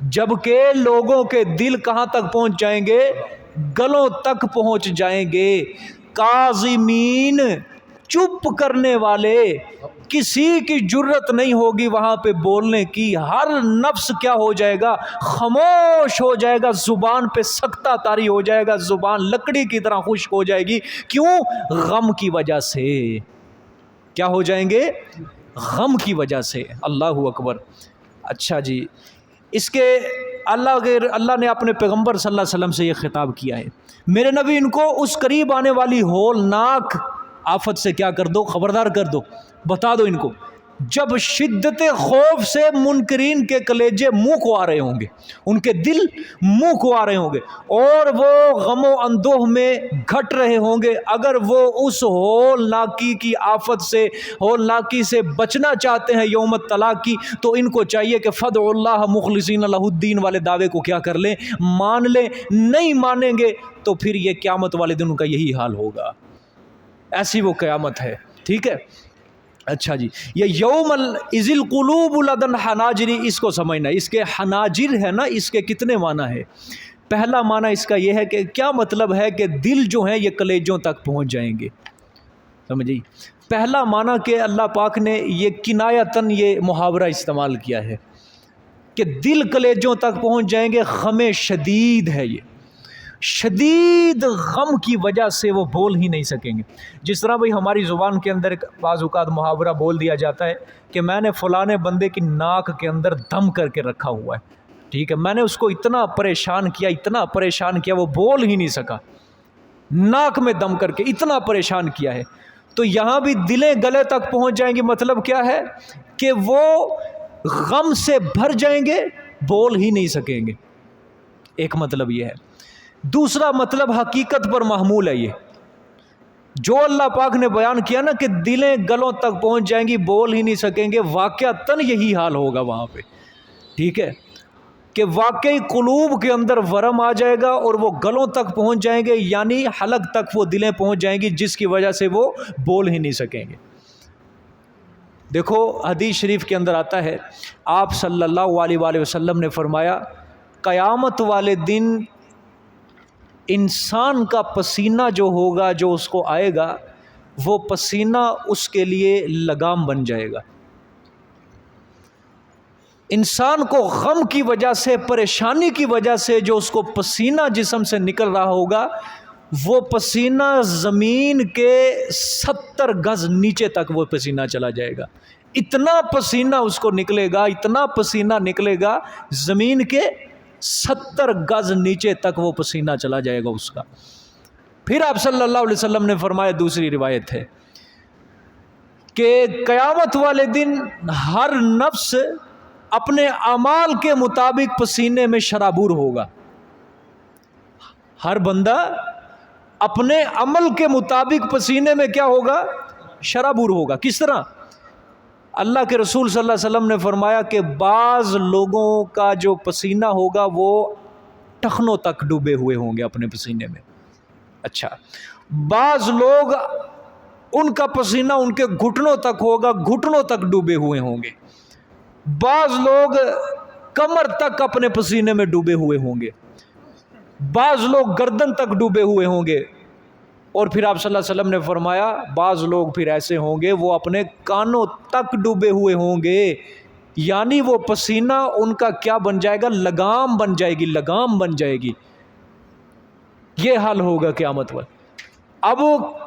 جب کہ لوگوں کے دل کہاں تک پہنچ جائیں گے؟ گلوں تک پہنچ جائیں گے۔ کاظمین، چپ کرنے والے، کسی کی جرت نہیں ہوگی وہاں پہ بولنے کی، ہر نفس کیا ہو جائے گا؟ خاموش ہو جائے گا، زبان پہ سکتہ طاری ہو جائے گا، زبان لکڑی کی طرح خشک ہو جائے گی۔ کیوں؟ غم کی وجہ سے۔ کیا ہو جائیں گے؟ غم کی وجہ سے۔ اللہ اکبر۔ اچھا جی، اس کے اللہ نے اپنے پیغمبر صلی اللہ علیہ وسلم سے یہ خطاب کیا ہے، میرے نبی ان کو اس قریب آنے والی ہولناک آفت سے کیا کر دو؟ خبردار کر دو، بتا دو ان کو۔ جب شدت خوف سے منکرین کے کلیجے منہ کو آ رہے ہوں گے، ان کے دل منہ کو آ رہے ہوں گے، اور وہ غم و اندوہ میں گھٹ رہے ہوں گے، اگر وہ اس ہولناکی کی آفت سے، ہولناکی سے بچنا چاہتے ہیں یوم الطلاق کی، تو ان کو چاہیے کہ فدعوا اللہ مخلصین لہ الدین والے دعوے کو کیا کر لیں؟ مان لیں۔ نہیں مانیں گے تو پھر یہ قیامت والے دن کا یہی حال ہوگا، ایسی وہ قیامت ہے۔ ٹھیک ہے، اچھا جی، یہ یوم اذ القلوب لدى الحناجر، اس کو سمجھنا، اس کے حناجر ہے نا، اس کے کتنے معنی ہے؟ پہلا معنی اس کا یہ ہے کہ کیا مطلب ہے کہ دل جو ہیں یہ کلیجوں تک پہنچ جائیں گے، سمجھئے؟ پہلا معنی کہ اللہ پاک نے یہ کنایتاً یہ محاورہ استعمال کیا ہے کہ دل کلیجوں تک پہنچ جائیں گے، غم شدید ہے، یہ شدید غم کی وجہ سے وہ بول ہی نہیں سکیں گے۔ جس طرح بھئی ہماری زبان کے اندر بعض اوقات محاورہ بول دیا جاتا ہے کہ میں نے فلانے بندے کی ناک کے اندر دم کر کے رکھا ہوا ہے، ٹھیک ہے، میں نے اس کو اتنا پریشان کیا، اتنا پریشان کیا، وہ بول ہی نہیں سکا، ناک میں دم کر کے اتنا پریشان کیا ہے۔ تو یہاں بھی دلیں گلے تک پہنچ جائیں گی، مطلب کیا ہے کہ وہ غم سے بھر جائیں گے، بول ہی نہیں سکیں گے، ایک مطلب یہ ہے۔ دوسرا مطلب حقیقت پر محمول ہے، یہ جو اللہ پاک نے بیان کیا نا کہ دلیں گلوں تک پہنچ جائیں گی، بول ہی نہیں سکیں گے، واقعتاً یہی حال ہوگا وہاں پہ، ٹھیک ہے، کہ واقعی قلوب کے اندر ورم آ جائے گا اور وہ گلوں تک پہنچ جائیں گے، یعنی حلق تک وہ دلیں پہنچ جائیں گی، جس کی وجہ سے وہ بول ہی نہیں سکیں گے۔ دیکھو حدیث شریف کے اندر آتا ہے، آپ صلی اللہ علیہ وآلہ وسلم نے فرمایا قیامت والے دن انسان کا پسینہ جو ہوگا، جو اس کو آئے گا، وہ پسینہ اس کے لیے لگام بن جائے گا۔ انسان کو غم کی وجہ سے، پریشانی کی وجہ سے جو اس کو پسینہ جسم سے نکل رہا ہوگا، وہ پسینہ زمین کے 70 گز نیچے تک وہ پسینہ چلا جائے گا۔ اتنا پسینہ اس کو نکلے گا، اتنا پسینہ نکلے گا، زمین کے 70 گز نیچے تک وہ پسینہ چلا جائے گا اس کا۔ پھر آپ صلی اللہ علیہ وسلم نے فرمایا، دوسری روایت ہے کہ قیامت والے دن ہر نفس اپنے اعمال کے مطابق پسینے میں شرابور ہوگا۔ ہر بندہ اپنے عمل کے مطابق پسینے میں کیا ہوگا؟ شرابور ہوگا۔ کس طرح؟ اللہ کے رسول صلی اللہ علیہ وسلم نے فرمایا کہ بعض لوگوں کا جو پسینہ ہوگا وہ ٹخنوں تک ڈوبے ہوئے ہوں گے اپنے پسینے میں۔ اچھا، بعض لوگ ان کا پسینہ ان کے گھٹنوں تک ہوگا، گھٹنوں تک ڈوبے ہوئے ہوں گے۔ بعض لوگ کمر تک اپنے پسینے میں ڈوبے ہوئے ہوں گے، بعض لوگ گردن تک ڈوبے ہوئے ہوں گے، اور پھر آپ صلی اللہ علیہ وسلم نے فرمایا بعض لوگ پھر ایسے ہوں گے وہ اپنے کانوں تک ڈوبے ہوئے ہوں گے، یعنی وہ پسینہ ان کا کیا بن جائے گا؟ لگام بن جائے گی، لگام بن جائے گی۔ یہ حال ہوگا قیامت والے۔ اب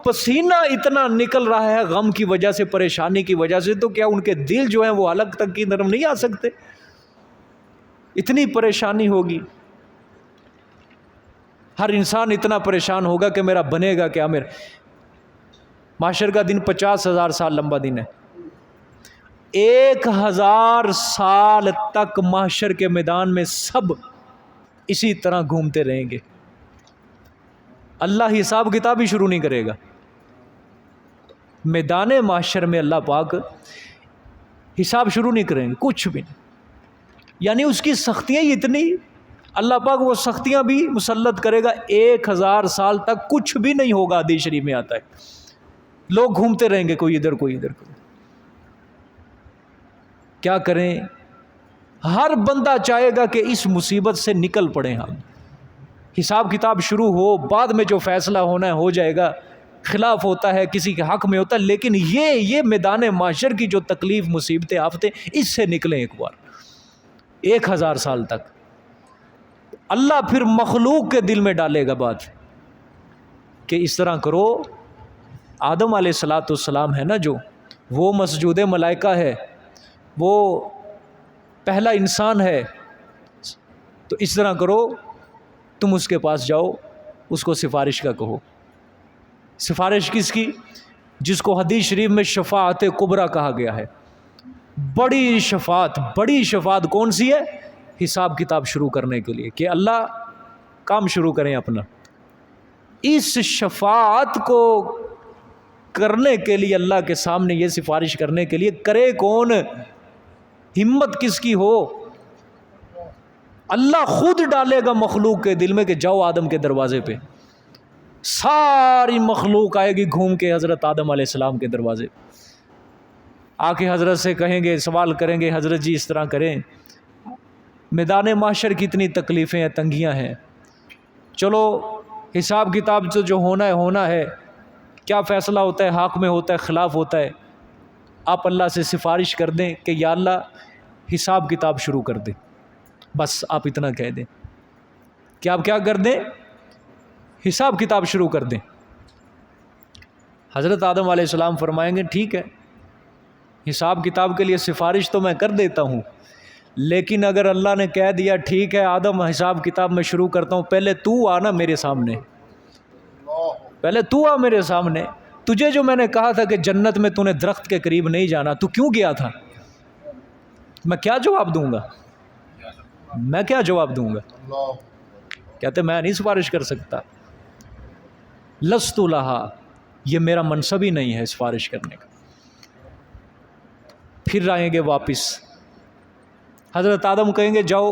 پسینہ اتنا نکل رہا ہے غم کی وجہ سے، پریشانی کی وجہ سے، تو کیا ان کے دل جو ہیں وہ حلق تک کی طرف نہیں آ سکتے؟ اتنی پریشانی ہوگی، ہر انسان اتنا پریشان ہوگا کہ میرا بنے گا کیا؟ میرا محشر کا دن 50,000 سال لمبا دن ہے۔ 1000 سال تک محشر کے میدان میں سب اسی طرح گھومتے رہیں گے، اللہ حساب کتاب ہی شروع نہیں کرے گا۔ میدان محشر میں اللہ پاک حساب شروع نہیں کریں گے، کچھ بھی نہیں، یعنی اس کی سختیاں ہی اتنی، اللہ پاک وہ سختیاں بھی مسلط کرے گا۔ 1000 سال تک کچھ بھی نہیں ہوگا، حدیث شریف میں آتا ہے، لوگ گھومتے رہیں گے، کوئی ادھر کوئی ادھر۔ کیا کریں؟ ہر بندہ چاہے گا کہ اس مصیبت سے نکل پڑے، ہم حساب کتاب شروع ہو، بعد میں جو فیصلہ ہونا ہے ہو جائے گا، خلاف ہوتا ہے کسی کے حق میں ہوتا ہے، لیکن یہ میدان محشر کی جو تکلیف، مصیبتیں، آفتیں، اس سے نکلیں ایک بار 1000 سال تک۔ اللہ پھر مخلوق کے دل میں ڈالے گا بات کہ اس طرح کرو۔ آدم علیہ السلام ہے نا، جو وہ مسجود ملائکہ ہے، وہ پہلا انسان ہے، تو اس طرح کرو، تم اس کے پاس جاؤ، اس کو سفارش کا کہو۔ سفارش کس کی؟ جس کو حدیث شریف میں شفاعت کبریٰ کہا گیا ہے۔ بڑی شفاعت کون سی ہے؟ حساب کتاب شروع کرنے کے لیے، کہ اللہ کام شروع کریں اپنا۔ اس شفاعت کو کرنے کے لیے، اللہ کے سامنے یہ سفارش کرنے کے لیے کرے کون؟ ہمت کس کی ہو؟ اللہ خود ڈالے گا مخلوق کے دل میں کہ جاؤ آدم کے دروازے پہ۔ ساری مخلوق آئے گی گھوم کے حضرت آدم علیہ السلام کے دروازے پہ، آ کے حضرت سے کہیں گے، سوال کریں گے، حضرت جی اس طرح کریں، میدان محشر کی اتنی تکلیفیں ہیں، تنگیاں ہیں، چلو حساب کتاب جو ہونا ہے، کیا فیصلہ ہوتا ہے، حق میں ہوتا ہے، خلاف ہوتا ہے، آپ اللہ سے سفارش کر دیں کہ یا اللہ حساب کتاب شروع کر دیں، بس آپ اتنا کہہ دیں کہ آپ کیا کر دیں؟ حساب کتاب شروع کر دیں۔ حضرت آدم علیہ السلام فرمائیں گے ٹھیک ہے، حساب کتاب کے لیے سفارش تو میں کر دیتا ہوں، لیکن اگر اللہ نے کہہ دیا ٹھیک ہے آدم حساب کتاب میں شروع کرتا ہوں، پہلے تو آنا میرے سامنے، پہلے تو آ میرے سامنے، تجھے جو میں نے کہا تھا کہ جنت میں تو نے درخت کے قریب نہیں جانا، تو کیوں گیا تھا؟ میں کیا جواب دوں گا؟ میں کیا جواب دوں گا؟ کہتے میں نہیں سفارش کر سکتا، لست لہا، یہ میرا منصب ہی نہیں ہے سفارش کرنے کا۔ پھر آئیں گے واپس، حضرت آدم کہیں گے جاؤ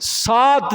7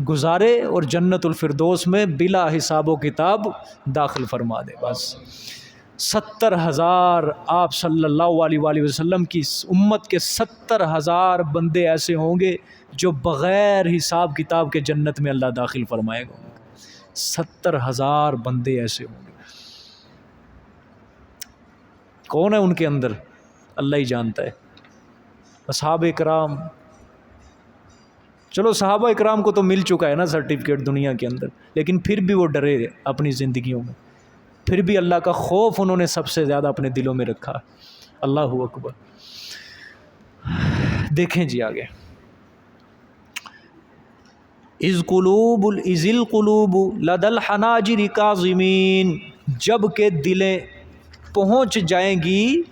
گزارے اور جنت الفردوس میں بلا حساب و کتاب داخل فرما دے. بس 70,000 آپ صلی اللہ علیہ وآلہ وسلم کی امت کے 70,000 بندے ایسے ہوں گے جو بغیر حساب کتاب کے جنت میں اللہ داخل فرمائے گا. 70,000 بندے ایسے ہوں گے. کون ہے ان کے اندر؟ اللہ ہی جانتا ہے. صحابہ کرام، چلو صحابہ اکرام کو تو مل چکا ہے نا سرٹیفکیٹ دنیا کے اندر، لیکن پھر بھی وہ ڈرے اپنی زندگیوں میں، پھر بھی اللہ کا خوف انہوں نے سب سے زیادہ اپنے دلوں میں رکھا. اللہ اکبر. دیکھیں جی آگے، اذ القلوب لدى الحناجر کاظمین، جب کہ دلیں پہنچ جائیں گی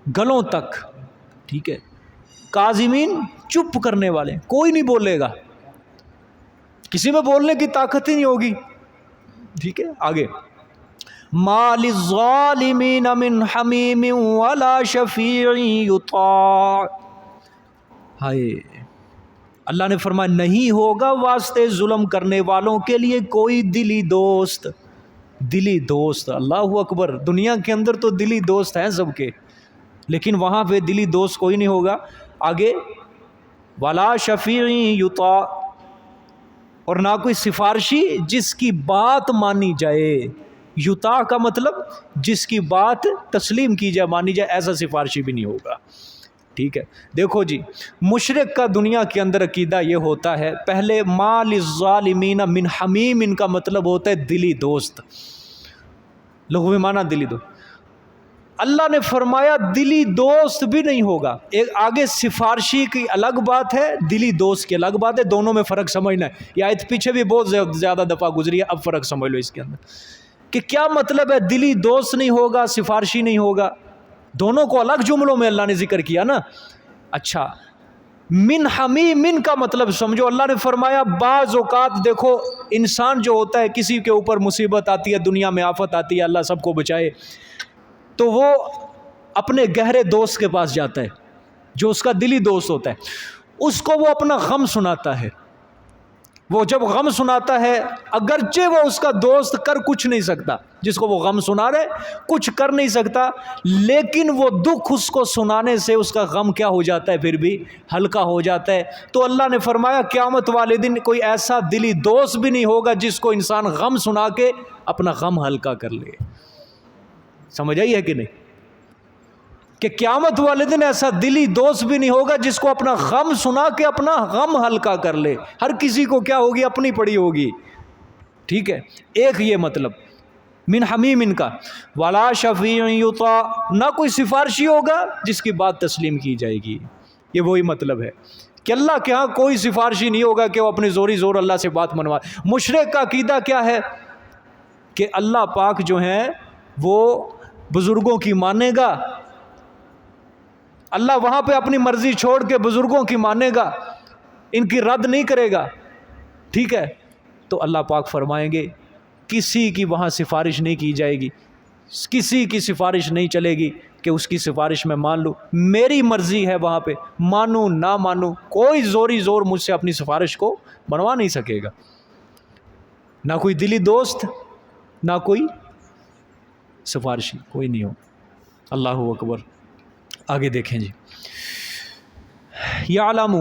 گلوں تک، ٹھیک ہے، کاظمین چپ کرنے والے، کوئی نہیں بولے گا، کسی میں بولنے کی طاقت ہی نہیں ہوگی. ٹھیک ہے آگے، ما للظالمین من حمیم ولا شفیع یطاع. ہائے، اللہ نے فرمایا نہیں ہوگا واسطے ظلم کرنے والوں کے لیے کوئی دلی دوست. دلی دوست، اللہ اکبر. دنیا کے اندر تو دلی دوست ہیں سب کے، لیکن وہاں پہ دلی دوست کوئی نہیں ہوگا. آگے، ولا شفیع یطاع، اور نہ کوئی سفارشی جس کی بات مانی جائے. یطاع کا مطلب جس کی بات تسلیم کی جائے، مانی جائے، ایسا سفارشی بھی نہیں ہوگا. ٹھیک ہے، دیکھو جی، مشرک کا دنیا کے اندر عقیدہ یہ ہوتا ہے، پہلے ما للظالمین من حمیم، ان کا مطلب ہوتا ہے دلی دوست، لغوی معنی دلی دوست. اللہ نے فرمایا دلی دوست بھی نہیں ہوگا. ایک آگے سفارشی کی الگ بات ہے، دلی دوست کی الگ بات ہے، دونوں میں فرق سمجھنا ہے. یہ آیت پیچھے بھی بہت زیادہ دفعہ گزری ہے، اب فرق سمجھ لو اس کے اندر کہ کیا مطلب ہے. دلی دوست نہیں ہوگا، سفارشی نہیں ہوگا، دونوں کو الگ جملوں میں اللہ نے ذکر کیا نا. اچھا، من حمیم کا مطلب سمجھو. اللہ نے فرمایا بعض اوقات دیکھو انسان جو ہوتا ہے، کسی کے اوپر مصیبت آتی ہے، دنیا میں آفت آتی ہے، اللہ سب کو بچائے، تو وہ اپنے گہرے دوست کے پاس جاتا ہے جو اس کا دلی دوست ہوتا ہے. اس کو وہ اپنا غم سناتا ہے. وہ جب غم سناتا ہے، اگرچہ وہ اس کا دوست کر کچھ نہیں سکتا، جس کو وہ غم سنا رہے کچھ کر نہیں سکتا، لیکن وہ دکھ اس کو سنانے سے اس کا غم کیا ہو جاتا ہے، پھر بھی ہلکا ہو جاتا ہے. تو اللہ نے فرمایا قیامت والے دن کوئی ایسا دلی دوست بھی نہیں ہوگا جس کو انسان غم سنا کے اپنا غم ہلکا کر لے. سمجھ آئی ہے کہ نہیں؟ کہ قیامت والے دن ایسا دلی دوست بھی نہیں ہوگا جس کو اپنا غم سنا کے اپنا غم ہلکا کر لے. ہر کسی کو کیا ہوگی، اپنی پڑی ہوگی. ٹھیک ہے، ایک یہ مطلب من حمیم ان کا. ولا شفیع یطاع، نہ کوئی سفارشی ہوگا جس کی بات تسلیم کی جائے گی. یہ وہی مطلب ہے کہ اللہ کے ہاں کوئی سفارشی نہیں ہوگا کہ وہ اپنی زوری زور اللہ سے بات منوائے. مشرک کا عقیدہ کیا ہے کہ اللہ پاک جو ہیں وہ بزرگوں کی مانے گا، اللہ وہاں پہ اپنی مرضی چھوڑ کے بزرگوں کی مانے گا، ان کی رد نہیں کرے گا. ٹھیک ہے، تو اللہ پاک فرمائیں گے کسی کی وہاں سفارش نہیں کی جائے گی، کسی کی سفارش نہیں چلے گی کہ اس کی سفارش میں مان لوں. میری مرضی ہے وہاں پہ، مانوں نہ مانوں، کوئی زوری زور مجھ سے اپنی سفارش کو بنوا نہیں سکے گا. نہ کوئی دلی دوست، نہ کوئی سفارشی، کوئی نہیں ہو. اللہ اکبر. آگے دیکھیں جی، یعلم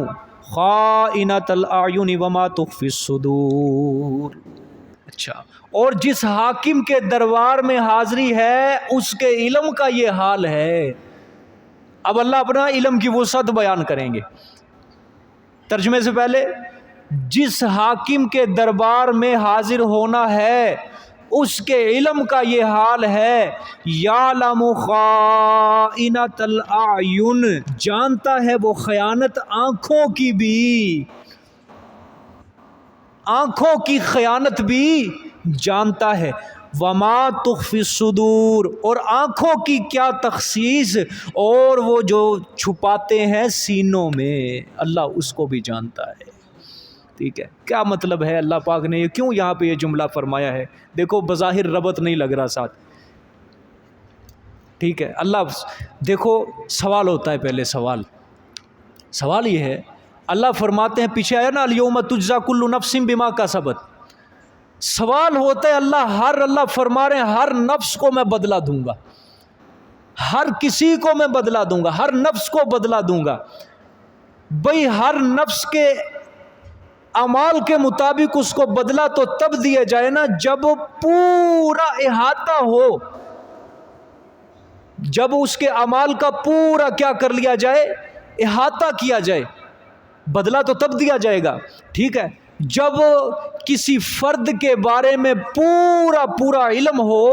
خائنۃ الاعین وما تخفی الصدور. اچھا، اور جس حاکم کے دربار میں حاضری ہے اس کے علم کا یہ حال ہے. اب اللہ اپنا علم کی وسعت بیان کریں گے. ترجمے سے پہلے، جس حاکم کے دربار میں حاضر ہونا ہے اس کے علم کا یہ حال ہے. یعلم خائنۃ الاعین، جانتا ہے وہ خیانت آنکھوں کی بھی، آنکھوں کی خیانت بھی جانتا ہے. وما تخفی الصدور، اور آنکھوں کی کیا تخصیص، اور وہ جو چھپاتے ہیں سینوں میں، اللہ اس کو بھی جانتا ہے. ٹھیک ہے، کیا مطلب ہے اللہ پاک نے کیوں یہاں پہ یہ جملہ فرمایا ہے؟ دیکھو بظاہر ربط نہیں لگ رہا ساتھ. ٹھیک ہے، اللہ دیکھو سوال ہوتا ہے. پہلے سوال یہ ہے اللہ فرماتے ہیں، پیچھے آیا نا الیوم تجزا کل نفس بما کسبت، سوال ہوتا ہے اللہ فرما رہے ہیں ہر نفس کو میں بدلہ دوں گا، ہر کسی کو میں بدلہ دوں گا، ہر نفس کو بدلہ دوں گا۔ بھئی ہر نفس کے اعمال کے مطابق اس کو بدلہ تو تب دیا جائے نا جب پورا احاطہ ہو، جب اس کے اعمال کا پورا کیا کر لیا جائے، احاطہ کیا جائے، بدلہ تو تب دیا جائے گا، ٹھیک ہے۔ جب کسی فرد کے بارے میں پورا علم ہو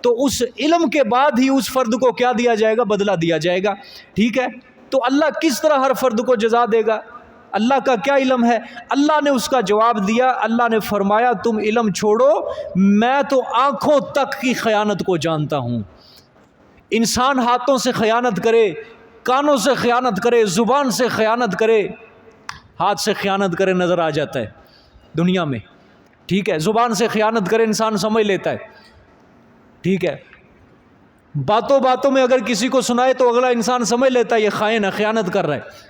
تو اس علم کے بعد ہی اس فرد کو کیا دیا جائے گا، بدلہ دیا جائے گا، ٹھیک ہے۔ تو اللہ کس طرح ہر فرد کو جزا دے گا، اللہ کا کیا علم ہے؟ اللہ نے اس کا جواب دیا، اللہ نے فرمایا تم علم چھوڑو، میں تو آنکھوں تک کی خیانت کو جانتا ہوں۔ انسان ہاتھوں سے خیانت کرے، کانوں سے خیانت کرے، زبان سے خیانت کرے، ہاتھ سے خیانت کرے نظر آ جاتا ہے دنیا میں، ٹھیک ہے۔ زبان سے خیانت کرے انسان سمجھ لیتا ہے، ٹھیک ہے۔ باتوں میں اگر کسی کو سنائے تو اگلا انسان سمجھ لیتا ہے یہ خائن ہے، خیانت کر رہا ہے۔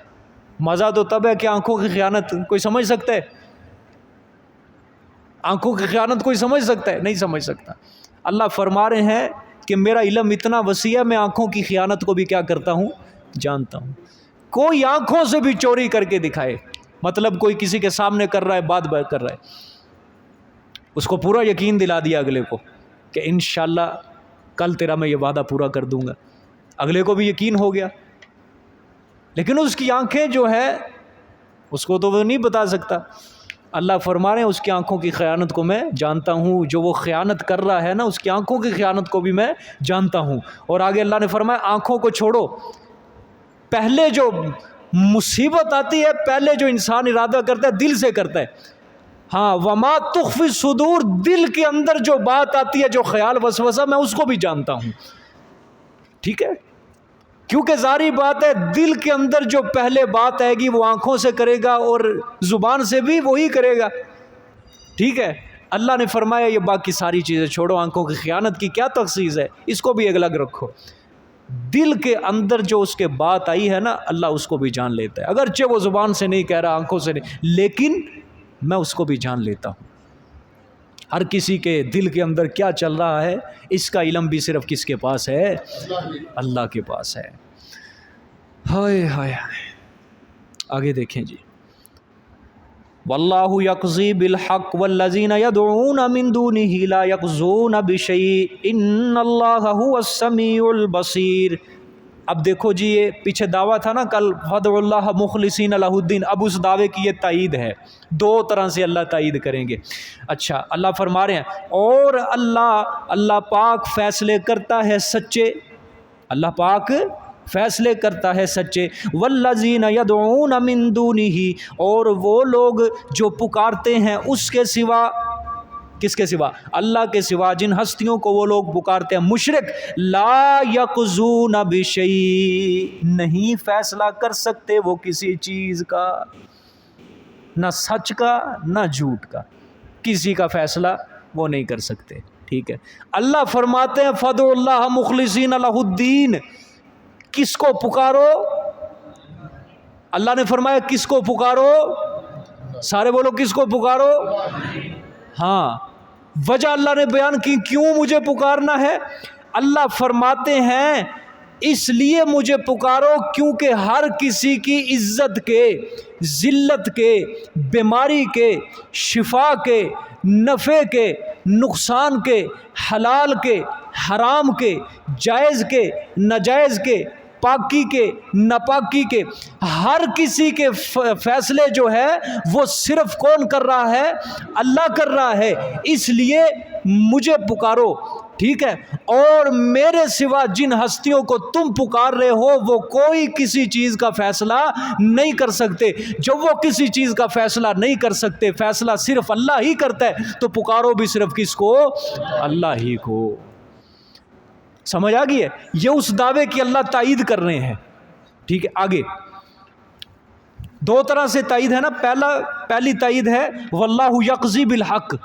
مزہ تو تب ہے کہ آنکھوں کی خیانت کوئی سمجھ سکتا ہے؟ آنکھوں کی خیانت کوئی سمجھ سکتا ہے؟ نہیں سمجھ سکتا۔ اللہ فرما رہے ہیں کہ میرا علم اتنا وسیع ہے، میں آنکھوں کی خیانت کو بھی کیا کرتا ہوں، جانتا ہوں۔ کوئی آنکھوں سے بھی چوری کر کے دکھائے، مطلب کوئی کسی کے سامنے کر رہا ہے، بات کر رہا ہے، اس کو پورا یقین دلا دیا اگلے کو کہ انشاءاللہ کل تیرا میں یہ وعدہ پورا کر دوں گا، اگلے کو بھی یقین ہو گیا، لیکن اس کی آنکھیں جو ہے اس کو تو وہ نہیں بتا سکتا۔ اللہ فرما رہے ہیں اس کی آنکھوں کی خیانت کو میں جانتا ہوں، جو وہ خیانت کر رہا ہے نا اس کی آنکھوں کی خیانت کو بھی میں جانتا ہوں۔ اور آگے اللہ نے فرمایا آنکھوں کو چھوڑو، پہلے جو مصیبت آتی ہے پہلے جو انسان ارادہ کرتا ہے دل سے کرتا ہے، ہاں وما تخفی الصدور، دل کے اندر جو بات آتی ہے، جو خیال وسوسہ، میں اس کو بھی جانتا ہوں، ٹھیک ہے۔ کیونکہ ظاہری بات ہے دل کے اندر جو پہلے بات آئے گی وہ آنکھوں سے کرے گا اور زبان سے بھی وہی کرے گا، ٹھیک ہے۔ اللہ نے فرمایا یہ باقی ساری چیزیں چھوڑو، آنکھوں کی خیانت کی کیا تخصیص ہے، اس کو بھی الگ رکھو۔ دل کے اندر جو اس کے بات آئی ہے نا اللہ اس کو بھی جان لیتا ہے، اگرچہ وہ زبان سے نہیں کہہ رہا، آنکھوں سے نہیں، لیکن میں اس کو بھی جان لیتا ہوں۔ ہر کسی کے دل کے اندر کیا چل رہا ہے اس کا علم بھی صرف کس کے پاس ہے، اللہ کے پاس ہے۔ ہائے ہائے آگے دیکھیں جی، واللہ یقضی بالحق والذین یدعون من دونہ لا یقضون بشیء ان اللہ هو السمیع البصیر۔ اب دیکھو جی یہ پیچھے دعویٰ تھا نا کل فادعوا اللہ مخلصین لہ الدین، اب اس دعوے کی یہ تائید ہے، دو طرح سے اللہ تائید کریں گے۔ اچھا اللہ فرما رہے ہیں اور اللہ پاک فیصلے کرتا ہے سچے، اللہ پاک فیصلے کرتا ہے سچے، والذین یدعون من دونہ، اور وہ لوگ جو پکارتے ہیں اس کے سوا، کس کے سوا، اللہ کے سوا، جن ہستیوں کو وہ لوگ پکارتے ہیں مشرک، لا یقضون بشیء، نہیں فیصلہ کر سکتے وہ کسی چیز کا، نہ سچ کا نہ جھوٹ کا، کسی کا فیصلہ وہ نہیں کر سکتے، ٹھیک ہے۔ اللہ فرماتے ہیں فادعوا اللہ مخلصین لہ الدین، کس کو پکارو، اللہ نے فرمایا کس کو پکارو، سارے بولو کس کو پکارو، ہاں وجہ اللہ نے بیان کی کیوں مجھے پکارنا ہے۔ اللہ فرماتے ہیں اس لیے مجھے پکارو کیونکہ ہر کسی کی عزت کے، ذلت کے، بیماری کے، شفا کے، نفع کے، نقصان کے، حلال کے، حرام کے، جائز کے، ناجائز کے، پاکی کے، ناپاکی کے، ہر کسی کے فیصلے جو ہے وہ صرف کون کر رہا ہے، اللہ کر رہا ہے، اس لیے مجھے پکارو، ٹھیک ہے۔ اور میرے سوا جن ہستیوں کو تم پکار رہے ہو وہ کوئی کسی چیز کا فیصلہ نہیں کر سکتے، جب وہ کسی چیز کا فیصلہ نہیں کر سکتے، فیصلہ صرف اللہ ہی کرتا ہے، تو پکارو بھی صرف کس کو، اللہ ہی کو۔ سمجھ آ گئی ہے، یہ اس دعوے کی اللہ تائید کر رہے ہیں، ٹھیک ہے۔ آگے دو طرح سے تائید ہے نا، پہلی تائید ہے واللہ یقضی بالحق،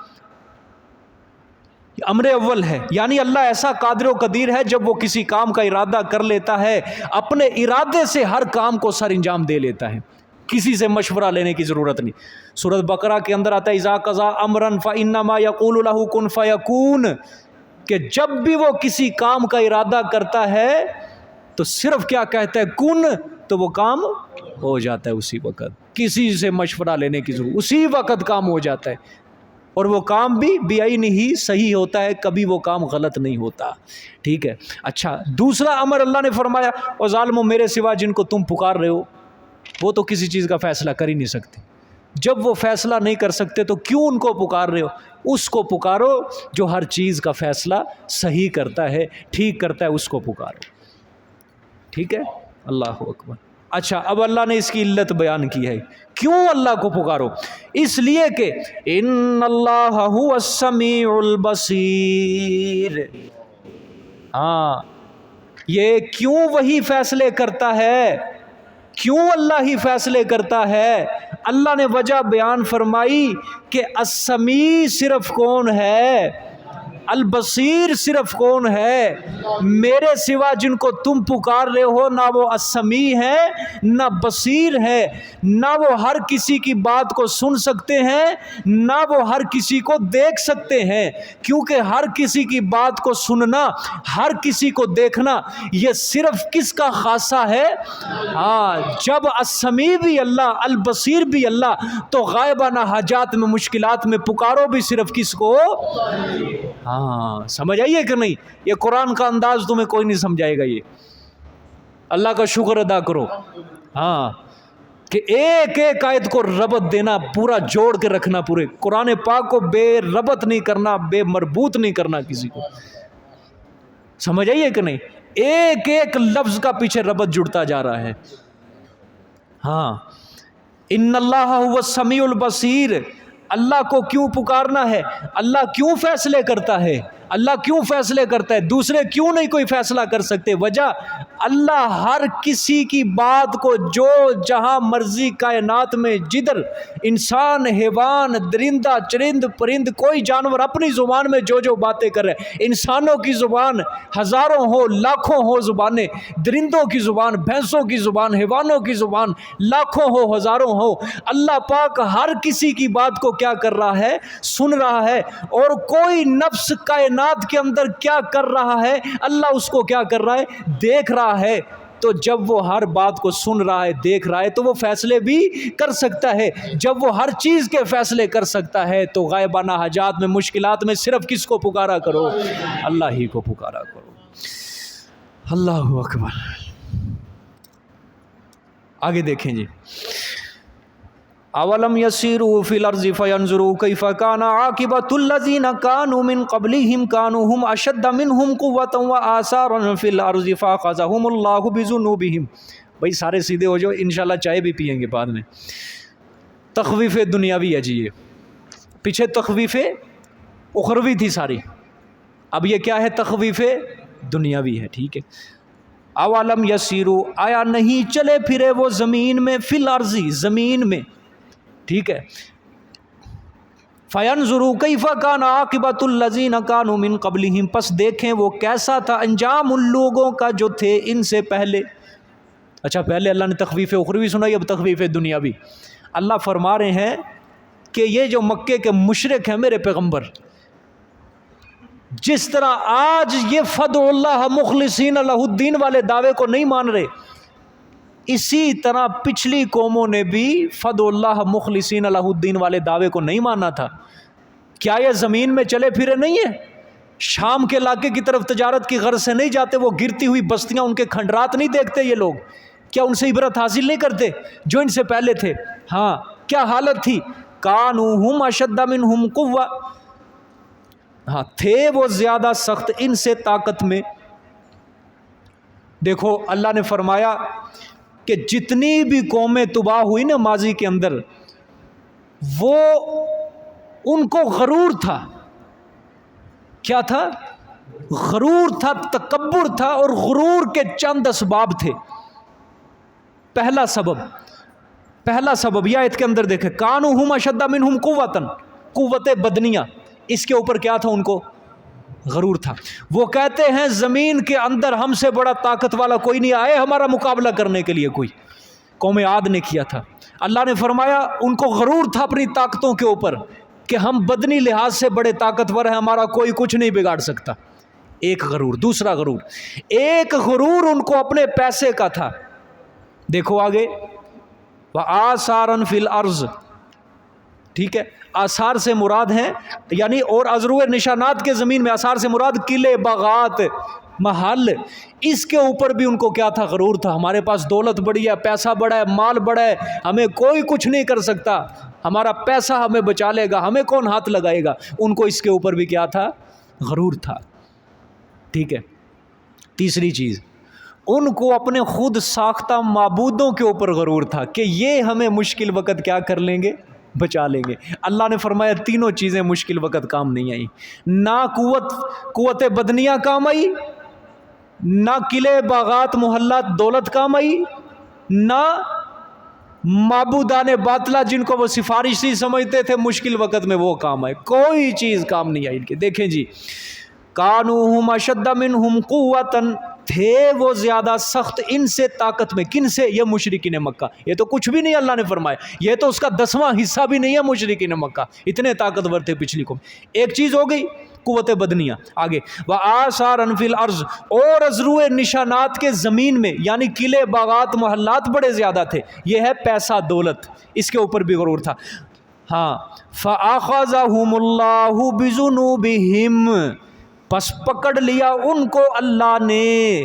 امر اول ہے، یعنی اللہ ایسا قادر و قدیر ہے جب وہ کسی کام کا ارادہ کر لیتا ہے اپنے ارادے سے ہر کام کو سر انجام دے لیتا ہے، کسی سے مشورہ لینے کی ضرورت نہیں. سورۃ بقرہ کے اندر آتا ہے اذا قضا امرا فانما یقول له کن فیکون، کہ جب بھی وہ کسی کام کا ارادہ کرتا ہے تو صرف کیا کہتا ہے کن، تو وہ کام ہو جاتا ہے اسی وقت، کسی سے مشورہ لینے کی ضرورت، اسی وقت کام ہو جاتا ہے، اور وہ کام بھی بعینہ ہی صحیح ہوتا ہے، کبھی وہ کام غلط نہیں ہوتا. ٹھیک ہے. اچھا، دوسرا امر اللہ نے فرمایا اور ظالموں میرے سوا جن کو تم پکار رہے ہو وہ تو کسی چیز کا فیصلہ کر ہی نہیں سکتے. جب وہ فیصلہ نہیں کر سکتے تو کیوں ان کو پکار رہے ہو؟ اس کو پکارو جو ہر چیز کا فیصلہ صحیح کرتا ہے، ٹھیک کرتا ہے، اس کو پکارو. ٹھیک ہے. اللہ اکبر. اچھا، اب اللہ نے اس کی علت بیان کی ہے، کیوں اللہ کو پکارو؟ اس لیے کہ ان اللہ هو السمیع البصیر. ہاں، یہ کیوں وہی فیصلے کرتا ہے، کیوں اللہ ہی فیصلے کرتا ہے؟ اللہ نے وجہ بیان فرمائی کہ السمیع صرف کون ہے، البصیر صرف کون ہے؟ میرے سوا جن کو تم پکار رہے ہو نہ وہ السمیع ہے نہ بصیر ہے، نہ وہ ہر کسی کی بات کو سن سکتے ہیں نہ وہ ہر کسی کو دیکھ سکتے ہیں، کیونکہ ہر کسی کی بات کو سننا، ہر کسی کو دیکھنا یہ صرف کس کا خاصہ ہے؟ ہاں، جب السمیع بھی اللہ، البصیر بھی اللہ، تو غائبانہ حاجات میں، مشکلات میں پکارو بھی صرف کس کو؟ ہاں، سمجھ آئیے کہ نہیں؟ یہ قرآن کا انداز تمہیں کوئی نہیں سمجھائے گا. یہ اللہ کا شکر ادا کرو. ہاں، کہ ایک ایک آیت کو ربط دینا، پورا جوڑ کے رکھنا، پورے قرآن پاک کو بے ربط نہیں کرنا، بے مربوط نہیں کرنا کسی کو. سمجھ آئیے کہ نہیں؟ ایک ایک لفظ کا پیچھے ربط جڑتا جا رہا ہے. ہاں، ان اللہ هو السمیع البصیر. اللہ کو کیوں پکارنا ہے؟ اللہ کیوں فیصلے کرتا ہے؟ اللہ کیوں فیصلے کرتا ہے؟ دوسرے کیوں نہیں کوئی فیصلہ کر سکتے؟ وجہ، اللہ ہر کسی کی بات کو جو جہاں مرضی کائنات میں، جدھر انسان، حیوان، درندہ، چرند، پرند، کوئی جانور اپنی زبان میں جو جو باتیں کر رہے ہیں، انسانوں کی زبان ہزاروں ہو، لاکھوں ہو زبانیں، درندوں کی زبان، بھینسوں کی زبان، حیوانوں کی زبان لاکھوں ہو، ہزاروں ہو، اللہ پاک ہر کسی کی بات کو کیا کر رہا ہے؟ سن رہا ہے. اور کوئی نفس کائنات کے اندر کیا کر رہا ہے، اللہ اس کو کیا کر رہا ہے؟ دیکھ رہا ہے. تو جب وہ ہر بات کو سن رہا ہے، دیکھ رہا ہے، تو وہ فیصلے بھی کر سکتا ہے. جب وہ ہر چیز کے فیصلے کر سکتا ہے تو غائبانہ حاجات میں، مشکلات میں صرف کس کو پکارا کرو؟ اللہ ہی کو پکارا کرو. اللہ اکبر. آگے دیکھیں جی. اولم یسیروا فی الارض فینظروا کیف کان عاقبۃ الذین کانوا من قبلہم کانوا هم اشد منهم قوۃ وآثارا فی الارض فاخذهم اللہ بذنوبہم. بھائی سارے سیدھے ہو جاؤ، انشاءاللہ چائے بھی پئیں گے بعد میں. تخویف دنیاوی ہے جی، یہ پیچھے تخویف اخروی تھی ساری، اب یہ کیا ہے؟ تخویف دنیاوی ہے. ٹھیک ہے. اولم یسیروا، آیا نہیں چلے پھرے وہ زمین میں، فی الارض زمین میں. ٹھیک ہے. فینظروا کیف کان عاقبۃ الذین کانوا من قبلہم، پس دیکھیں وہ کیسا تھا انجام ان لوگوں کا جو تھے ان سے پہلے. اچھا، پہلے اللہ نے تخویف اخروی سنائی، اب تخویف دنیاوی. اللہ فرما رہے ہیں کہ یہ جو مکے کے مشرک ہیں میرے پیغمبر، جس طرح آج یہ فدعوا اللہ مخلصین لہ الدین والے دعوے کو نہیں مان رہے، اسی طرح پچھلی قوموں نے بھی فدعوا اللہ مخلصین لہ الدین والے دعوے کو نہیں مانا تھا. کیا یہ زمین میں چلے پھرے نہیں ہیں؟ شام کے علاقے کی طرف تجارت کی غرض سے نہیں جاتے؟ وہ گرتی ہوئی بستیاں، ان کے کھنڈرات نہیں دیکھتے یہ لوگ؟ کیا ان سے عبرت حاصل نہیں کرتے جو ان سے پہلے تھے؟ ہاں، کیا حالت تھی؟ کانوا ہم اشد منہم قوہ، ہاں تھے وہ زیادہ سخت ان سے طاقت میں. دیکھو اللہ نے فرمایا کہ جتنی بھی قومیں تباہ ہوئی نا ماضی کے اندر، وہ ان کو غرور تھا. کیا تھا؟ غرور تھا، تکبر تھا، اور غرور کے چند اسباب تھے. پہلا سبب یہ آیت کے اندر دیکھیں، کانوا ہم اشد منہم قوۃ، قوت بدنیہ، اس کے اوپر کیا تھا؟ ان کو غرور تھا. وہ کہتے ہیں زمین کے اندر ہم سے بڑا طاقت والا کوئی نہیں آئے ہمارا مقابلہ کرنے کے لیے. قوم عاد نے کیا تھا. اللہ نے فرمایا ان کو غرور تھا اپنی طاقتوں کے اوپر کہ ہم بدنی لحاظ سے بڑے طاقتور ہیں, ہمارا کوئی کچھ نہیں بگاڑ سکتا. ایک غرور. دوسرا غرور, ایک غرور ان کو اپنے پیسے کا تھا. دیکھو آگے, وَآثَارًا فِي الْأَرْضِ, ٹھیک ہے, آثار سے مراد ہیں یعنی اور ازرو نشانات کے زمین میں, آثار سے مراد قلعے, باغات, محل. اس کے اوپر بھی ان کو کیا تھا؟ غرور تھا. ہمارے پاس دولت بڑی ہے, پیسہ بڑا ہے, مال بڑا ہے, ہمیں کوئی کچھ نہیں کر سکتا, ہمارا پیسہ ہمیں بچا لے گا, ہمیں کون ہاتھ لگائے گا. ان کو اس کے اوپر بھی کیا تھا؟ غرور تھا. ٹھیک ہے. تیسری چیز, ان کو اپنے خود ساختہ معبودوں کے اوپر غرور تھا کہ یہ ہمیں مشکل وقت کیا کر لیں گے؟ بچا لیں گے. اللہ نے فرمایا تینوں چیزیں مشکل وقت کام نہیں آئی. نہ قوت بدنیہ کام آئی, نہ قلعے, باغات, محلات, دولت کام آئی, نہ معبودان باطلہ جن کو وہ سفارشی سمجھتے تھے مشکل وقت میں وہ کام آئے. کوئی چیز کام نہیں آئی ان کے. دیکھیں جی, کانوہم اشد منہم قوتاً, تھے وہ زیادہ سخت ان سے طاقت میں. کن سے؟ یہ مشرکین مکہ. یہ تو کچھ بھی نہیں اللہ نے فرمایا, یہ تو اس کا 10واں حصہ بھی نہیں ہے مشرکین مکہ, اتنے طاقتور تھے پچھلی قوم. ایک چیز ہو گئی قوت بدنیہ. آگے وَآثَارًا فِي الْأَرْضِ, اور ازرو نشانات کے زمین میں یعنی قلعے, باغات, محلات بڑے زیادہ تھے. یہ ہے پیسہ, دولت, اس کے اوپر بھی غرور تھا. ہاں, فَأَخَذَهُمُ اللَّهُ بِذُنُوبِهِمْ, پس پکڑ لیا ان کو اللہ نے.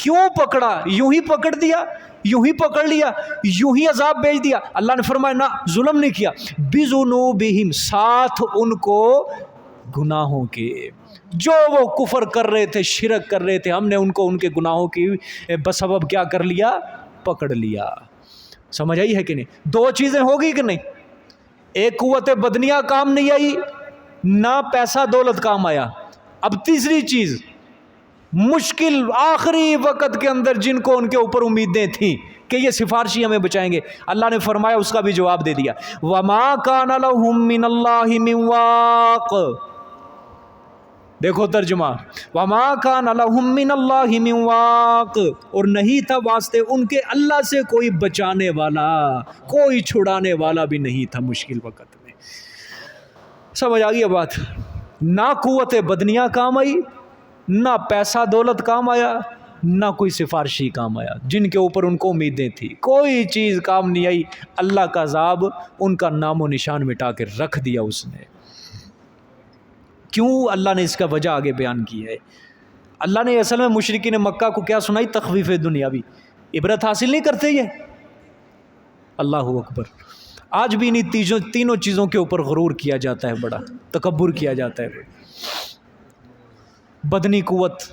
کیوں پکڑا؟ یوں ہی پکڑ دیا, یوں ہی پکڑ لیا, یوں ہی عذاب بھیج دیا؟ اللہ نے فرمایا نہ, ظلم نہیں کیا. بِذُنُوبِهِمْ, ساتھ ان کو گناہوں کے, جو وہ کفر کر رہے تھے, شرک کر رہے تھے, ہم نے ان کو ان کے گناہوں کی بسبب کیا کر لیا؟ پکڑ لیا. سمجھ آئی ہے کہ نہیں؟ دو چیزیں ہوگی کہ نہیں؟ ایک قوت بدنیہ کام نہیں آئی, نہ پیسہ دولت کام آیا. اب تیسری چیز, مشکل آخری وقت کے اندر جن کو ان کے اوپر امیدیں تھیں کہ یہ سفارشی ہمیں بچائیں گے, اللہ نے فرمایا اس کا بھی جواب دے دیا. وَمَا كَانَ لَهُم مِّنَ اللَّهِ مِن وَاقٍ, دیکھو ترجمہ, وَمَا كَانَ لَهُم مِّنَ اللَّهِ مِن وَاقٍ, اور نہیں تھا واسطے ان کے اللہ سے کوئی بچانے والا, کوئی چھڑانے والا بھی نہیں تھا مشکل وقت میں. سمجھ آ گئی بات؟ نہ قوت بدنیہ کام آئی, نہ پیسہ دولت کام آیا, نہ کوئی سفارشی کام آیا. جن کے اوپر ان کو امیدیں تھیں کوئی چیز کام نہیں آئی. اللہ کا عذاب ان کا نام و نشان مٹا کے رکھ دیا اس نے. کیوں؟ اللہ نے اس کا وجہ آگے بیان کی ہے. اللہ نے اصل میں مشرکین مکہ کو کیا سنائی؟ تخویف دنیاوی. عبرت حاصل نہیں کرتے یہ. اللہ اکبر. آج بھی انہیں تینوں چیزوں کے اوپر غرور کیا جاتا ہے, بڑا تکبر کیا جاتا ہے. بدنی قوت,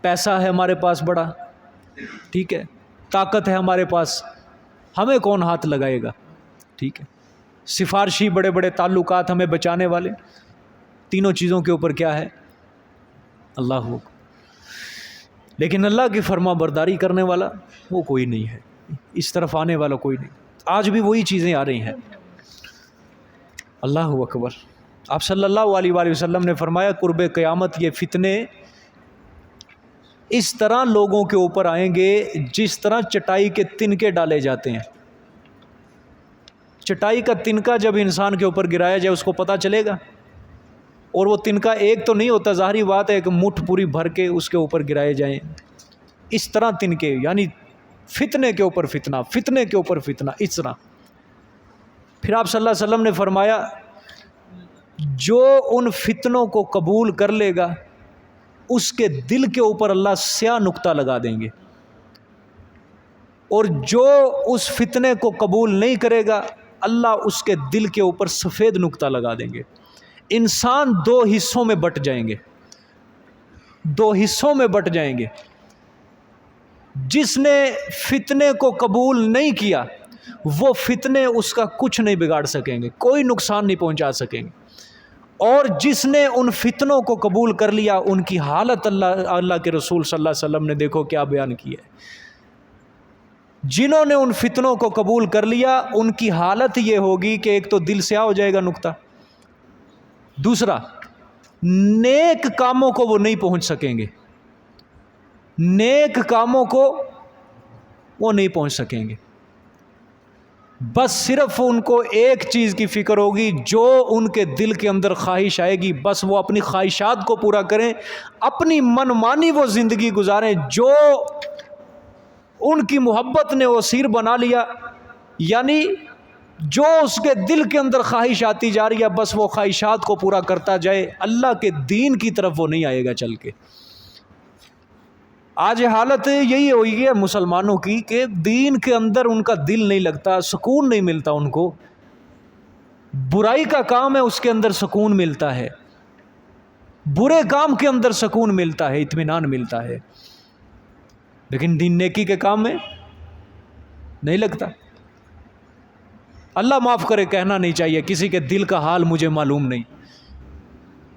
پیسہ ہے ہمارے پاس بڑا, ٹھیک ہے, طاقت ہے ہمارے پاس, ہمیں کون ہاتھ لگائے گا, ٹھیک ہے, سفارشی بڑے بڑے تعلقات ہمیں بچانے والے. تینوں چیزوں کے اوپر کیا ہے؟ اللہ ہو. لیکن اللہ کی فرما برداری کرنے والا وہ کوئی نہیں ہے, اس طرف آنے والا کوئی نہیں. آج بھی وہی چیزیں آ رہی ہیں. اللہ اکبر. آپ صلی اللہ علیہ وآلہ وسلم نے فرمایا قرب قیامت یہ فتنے اس طرح لوگوں کے اوپر آئیں گے جس طرح چٹائی کے تنکے ڈالے جاتے ہیں. چٹائی کا تنکا جب انسان کے اوپر گرایا جائے اس کو پتہ چلے گا, اور وہ تنکا ایک تو نہیں ہوتا, ظاہری بات ہے کہ مٹھ پوری بھر کے اس کے اوپر گرائے جائیں. اس طرح تنکے, یعنی فتنے کے اوپر فتنہ, فتنے کے اوپر فتنہ, اس طرح. پھر آپ صلی اللہ علیہ وسلم نے فرمایا جو ان فتنوں کو قبول کر لے گا اس کے دل کے اوپر اللہ سیاہ نقطہ لگا دیں گے, اور جو اس فتنے کو قبول نہیں کرے گا اللہ اس کے دل کے اوپر سفید نقطہ لگا دیں گے. انسان دو حصوں میں بٹ جائیں گے, دو حصوں میں بٹ جائیں گے. جس نے فتنے کو قبول نہیں کیا وہ فتنے اس کا کچھ نہیں بگاڑ سکیں گے, کوئی نقصان نہیں پہنچا سکیں گے. اور جس نے ان فتنوں کو قبول کر لیا ان کی حالت اللہ کے رسول صلی اللہ علیہ وسلم نے دیکھو کیا بیان کی ہے. جنہوں نے ان فتنوں کو قبول کر لیا ان کی حالت یہ ہوگی کہ ایک تو دل سیاہ ہو جائے گا نقطہ, دوسرا نیک کاموں کو وہ نہیں پہنچ سکیں گے, نیک کاموں کو وہ نہیں پہنچ سکیں گے. بس صرف ان کو ایک چیز کی فکر ہوگی، جو ان کے دل کے اندر خواہش آئے گی بس وہ اپنی خواہشات کو پورا کریں، اپنی من مانی وہ زندگی گزاریں. جو ان کی محبت نے وہ سیر بنا لیا، یعنی جو اس کے دل کے اندر خواہش آتی جا رہی ہے بس وہ خواہشات کو پورا کرتا جائے، اللہ کے دین کی طرف وہ نہیں آئے گا چل کے. آج حالت یہی ہوئی ہے مسلمانوں کی کہ دین کے اندر ان کا دل نہیں لگتا، سکون نہیں ملتا ان کو. برائی کا کام ہے اس کے اندر سکون ملتا ہے، برے کام کے اندر سکون ملتا ہے، اطمینان ملتا ہے، لیکن دین نیکی کے کام میں نہیں لگتا. اللہ معاف کرے، کہنا نہیں چاہیے، کسی کے دل کا حال مجھے معلوم نہیں.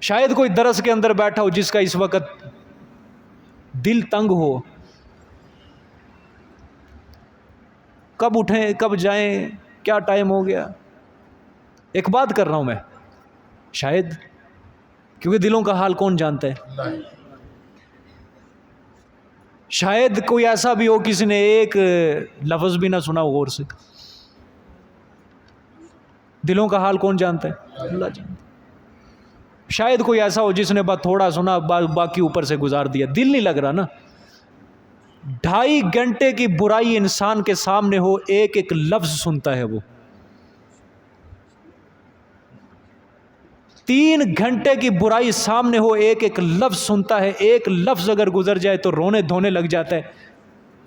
شاید کوئی درس کے اندر بیٹھا ہو جس کا اس وقت دل تنگ ہو، کب اٹھیں کب جائیں، کیا ٹائم ہو گیا. ایک بات کر رہا ہوں میں، شاید کیونکہ دلوں کا حال کون جانتا ہے. شاید کوئی ایسا بھی ہو کسی نے ایک لفظ بھی نہ سنا ہو غور سے. دلوں کا حال کون جانتا ہے؟ اللہ جانتا. شاید کوئی ایسا ہو جس نے بس تھوڑا سنا باقی اوپر سے گزار دیا، دل نہیں لگ رہا نا. 2.5 گھنٹے کی برائی انسان کے سامنے ہو، ایک ایک لفظ سنتا ہے وہ. 3 گھنٹے کی برائی سامنے ہو، ایک ایک لفظ سنتا ہے. ایک لفظ اگر گزر جائے تو رونے دھونے لگ جاتا ہے،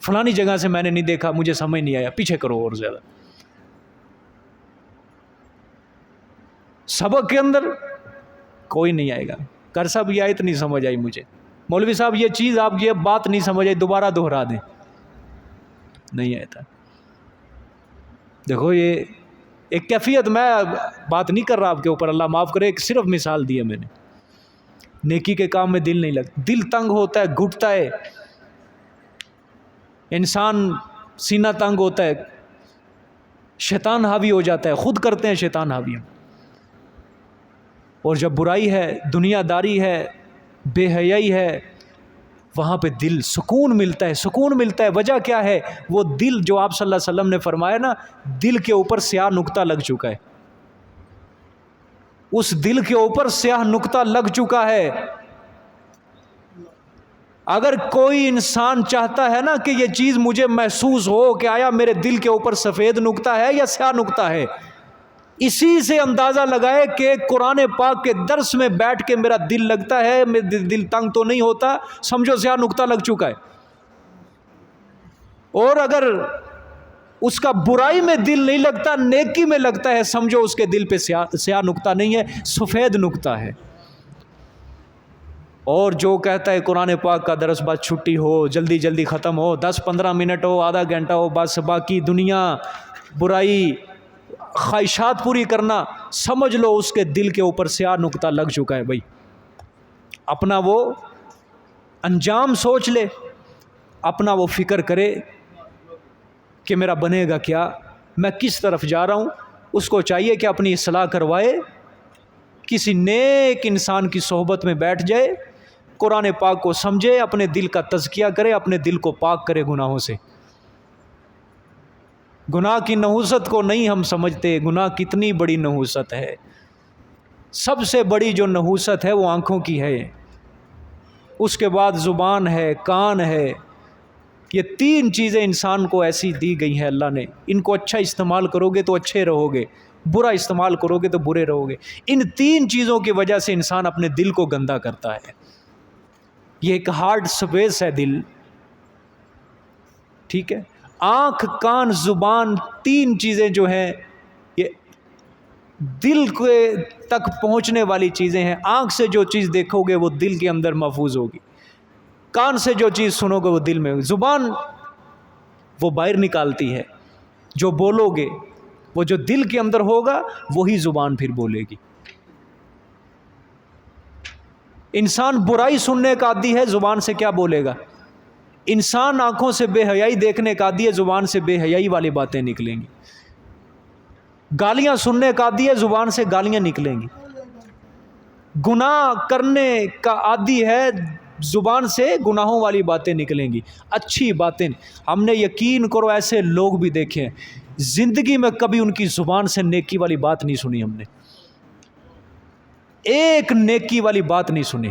فلانی جگہ سے میں نے نہیں دیکھا، مجھے سمجھ نہیں آیا، پیچھے کرو اور زیادہ. سبق کے اندر کوئی نہیں آئے گا. کر صاحب یہ آیت نہیں سمجھ آئی مجھے، مولوی صاحب یہ چیز آپ یہ بات نہیں سمجھ آئی، دوبارہ دہرا دیں. نہیں آتا. دیکھو یہ ایک کیفیت، میں بات نہیں کر رہا آپ کے اوپر، اللہ معاف کرے، ایک صرف مثال دی ہے میں نے. نیکی کے کام میں دل نہیں لگتا، دل تنگ ہوتا ہے، گھٹتا ہے انسان، سینہ تنگ ہوتا ہے، شیطان حاوی ہو جاتا ہے، خود کرتے ہیں شیطان حاوی. اور جب برائی ہے، دنیا داری ہے، بے حیائی ہے، وہاں پہ دل سکون ملتا ہے. سکون ملتا ہے، وجہ کیا ہے؟ وہ دل جو آپ صلی اللہ علیہ وسلم نے فرمایا نا، دل کے اوپر سیاہ نقطہ لگ چکا ہے. اس دل کے اوپر سیاہ نقطہ لگ چکا ہے. اگر کوئی انسان چاہتا ہے نا کہ یہ چیز مجھے محسوس ہو کہ آیا میرے دل کے اوپر سفید نقطہ ہے یا سیاہ نقطہ ہے، اسی سے اندازہ لگائے کہ قرآن پاک کے درس میں بیٹھ کے میرا دل لگتا ہے، میرا دل تنگ تو نہیں ہوتا، سمجھو سیاہ نقطہ لگ چکا ہے. اور اگر اس کا برائی میں دل نہیں لگتا، نیکی میں لگتا ہے، سمجھو اس کے دل پہ سیاہ نقطہ نہیں ہے، سفید نقطہ ہے. اور جو کہتا ہے قرآن پاک کا درس بس چھٹی ہو، جلدی جلدی ختم ہو، 10-15 منٹ ہو، آدھا گھنٹہ ہو، بس باقی دنیا برائی خواہشات پوری کرنا، سمجھ لو اس کے دل کے اوپر سیاہ نقطہ لگ چکا ہے. بھائی اپنا وہ انجام سوچ لے، اپنا وہ فکر کرے کہ میرا بنے گا کیا، میں کس طرف جا رہا ہوں. اس کو چاہیے کہ اپنی اصلاح کروائے، کسی نیک انسان کی صحبت میں بیٹھ جائے، قرآن پاک کو سمجھے، اپنے دل کا تزکیہ کرے، اپنے دل کو پاک کرے گناہوں سے. گناہ کی نحوست کو نہیں ہم سمجھتے، گناہ کتنی بڑی نحوست ہے. سب سے بڑی جو نحوست ہے وہ آنکھوں کی ہے، اس کے بعد زبان ہے، کان ہے. یہ 3 چیزیں انسان کو ایسی دی گئی ہیں اللہ نے، ان کو اچھا استعمال کرو گے تو اچھے رہو گے، برا استعمال کرو گے تو برے رہو گے. ان 3 چیزوں کی وجہ سے انسان اپنے دل کو گندا کرتا ہے. یہ ایک ہارڈ سپیس ہے دل، ٹھیک ہے. آنکھ، کان، زبان، 3 چیزیں جو ہیں یہ دل کے تک پہنچنے والی چیزیں ہیں. آنکھ سے جو چیز دیکھو گے وہ دل کے اندر محفوظ ہوگی، کان سے جو چیز سنو گے وہ دل میں ہوگی، زبان وہ باہر نکالتی ہے، جو بولو گے وہ جو دل کے اندر ہوگا وہی زبان پھر بولے گی. انسان برائی سننے کا عادی ہے، زبان سے کیا بولے گا؟ انسان آنکھوں سے بے حیائی دیکھنے کا عادی ہے، زبان سے بے حیائی والی باتیں نکلیں گی. گالیاں سننے کا عادی ہے، زبان سے گالیاں نکلیں گی. گناہ کرنے کا عادی ہے، زبان سے گناہوں والی باتیں نکلیں گی، اچھی باتیں. ہم نے یقین کرو ایسے لوگ بھی دیکھے ہیں، زندگی میں کبھی ان کی زبان سے نیکی والی بات نہیں سنی ہم نے، ایک نیکی والی بات نہیں سنی.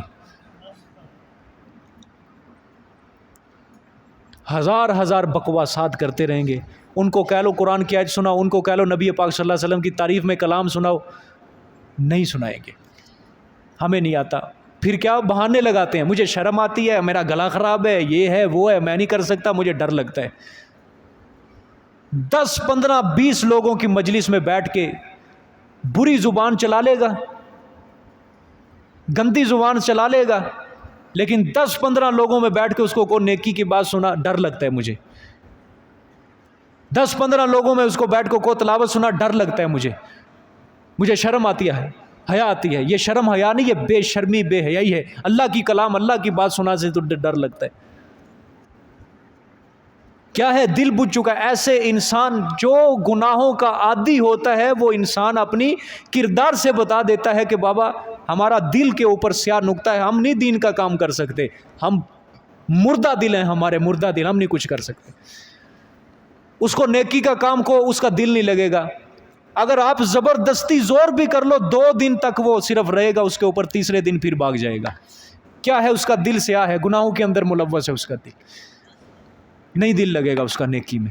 ہزار بکواسات کرتے رہیں گے. ان کو کہہ لو قرآن کی آیت سناؤ، ان کو کہہ لو نبی پاک صلی اللہ علیہ وسلم کی تعریف میں کلام سناؤ، نہیں سنائیں گے، ہمیں نہیں آتا. پھر کیا بہانے لگاتے ہیں، مجھے شرم آتی ہے، میرا گلا خراب ہے، یہ ہے وہ ہے، میں نہیں کر سکتا، مجھے ڈر لگتا ہے. 10 15 20 لوگوں کی مجلس میں بیٹھ کے بری زبان چلا لے گا، گندی زبان چلا لے گا، لیکن 10 15 لوگوں میں بیٹھ کے اس کو کوئی نیکی کی بات سنا، ڈر لگتا ہے مجھے. 10 15 لوگوں میں اس کو بیٹھ کے کوئی تلاوت سنا، ڈر لگتا ہے مجھے شرم آتی ہے، حیا آتی ہے. یہ شرم حیا نہیں، یہ بے شرمی بے حیائی ہے. اللہ کی کلام، اللہ کی بات سنا سے تو ڈر لگتا ہے. کیا ہے، دل بجھ چکا ہے. ایسے انسان جو گناہوں کا عادی ہوتا ہے، وہ انسان اپنی کردار سے بتا دیتا ہے کہ بابا ہمارا دل کے اوپر سیاہ نقطہ ہے، ہم نہیں دین کا کام کر سکتے، ہم مردہ دل ہیں، ہمارے مردہ دل، ہم نہیں کچھ کر سکتے. اس کو نیکی کا کام کو اس کا دل نہیں لگے گا. اگر آپ زبردستی زور بھی کر لو، 2 دن تک وہ صرف رہے گا اس کے اوپر، تیسرے دن پھر بھاگ جائے گا. کیا ہے، اس کا دل سیاہ ہے، گناہوں کے اندر ملوث ہے، اس کا دل نہیں، دل لگے گا اس کا نیکی میں.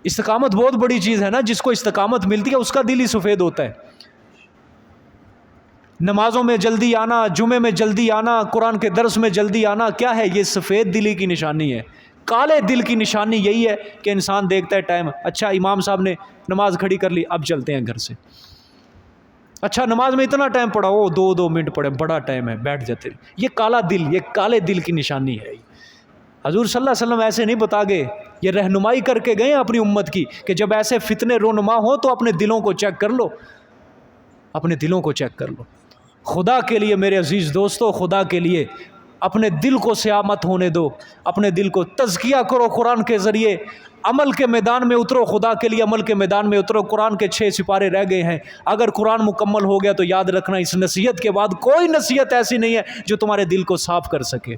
استقامت بہت بڑی چیز ہے نا، جس کو استقامت ملتی ہے اس کا دل ہی سفید ہوتا ہے. نمازوں میں جلدی آنا، جمعے میں جلدی آنا، قرآن کے درس میں جلدی آنا، کیا ہے، یہ سفید دلی کی نشانی ہے. کالے دل کی نشانی یہی ہے کہ انسان دیکھتا ہے ٹائم، اچھا امام صاحب نے نماز کھڑی کر لی، اب چلتے ہیں گھر سے. اچھا نماز میں اتنا ٹائم پڑھا، وہ 2 منٹ پڑھے، بڑا ٹائم ہے، بیٹھ جاتے. یہ کالا دل، یہ کالے دل کی نشانی ہے. حضور صلی اللہ علیہ وسلم ایسے نہیں بتا گئے، یہ رہنمائی کر کے گئے اپنی امت کی کہ جب ایسے فتنے رونما ہوں تو اپنے دلوں کو چیک کر لو، اپنے دلوں کو چیک کر لو. خدا کے لیے میرے عزیز دوستو، خدا کے لیے اپنے دل کو سیاہ مت ہونے دو، اپنے دل کو تزکیہ کرو قرآن کے ذریعے. عمل کے میدان میں اترو، خدا کے لیے عمل کے میدان میں اترو. قرآن کے 6 سپارے رہ گئے ہیں، اگر قرآن مکمل ہو گیا تو یاد رکھنا اس نصیحت کے بعد کوئی نصیحت ایسی نہیں ہے جو تمہارے دل کو صاف کر سکے.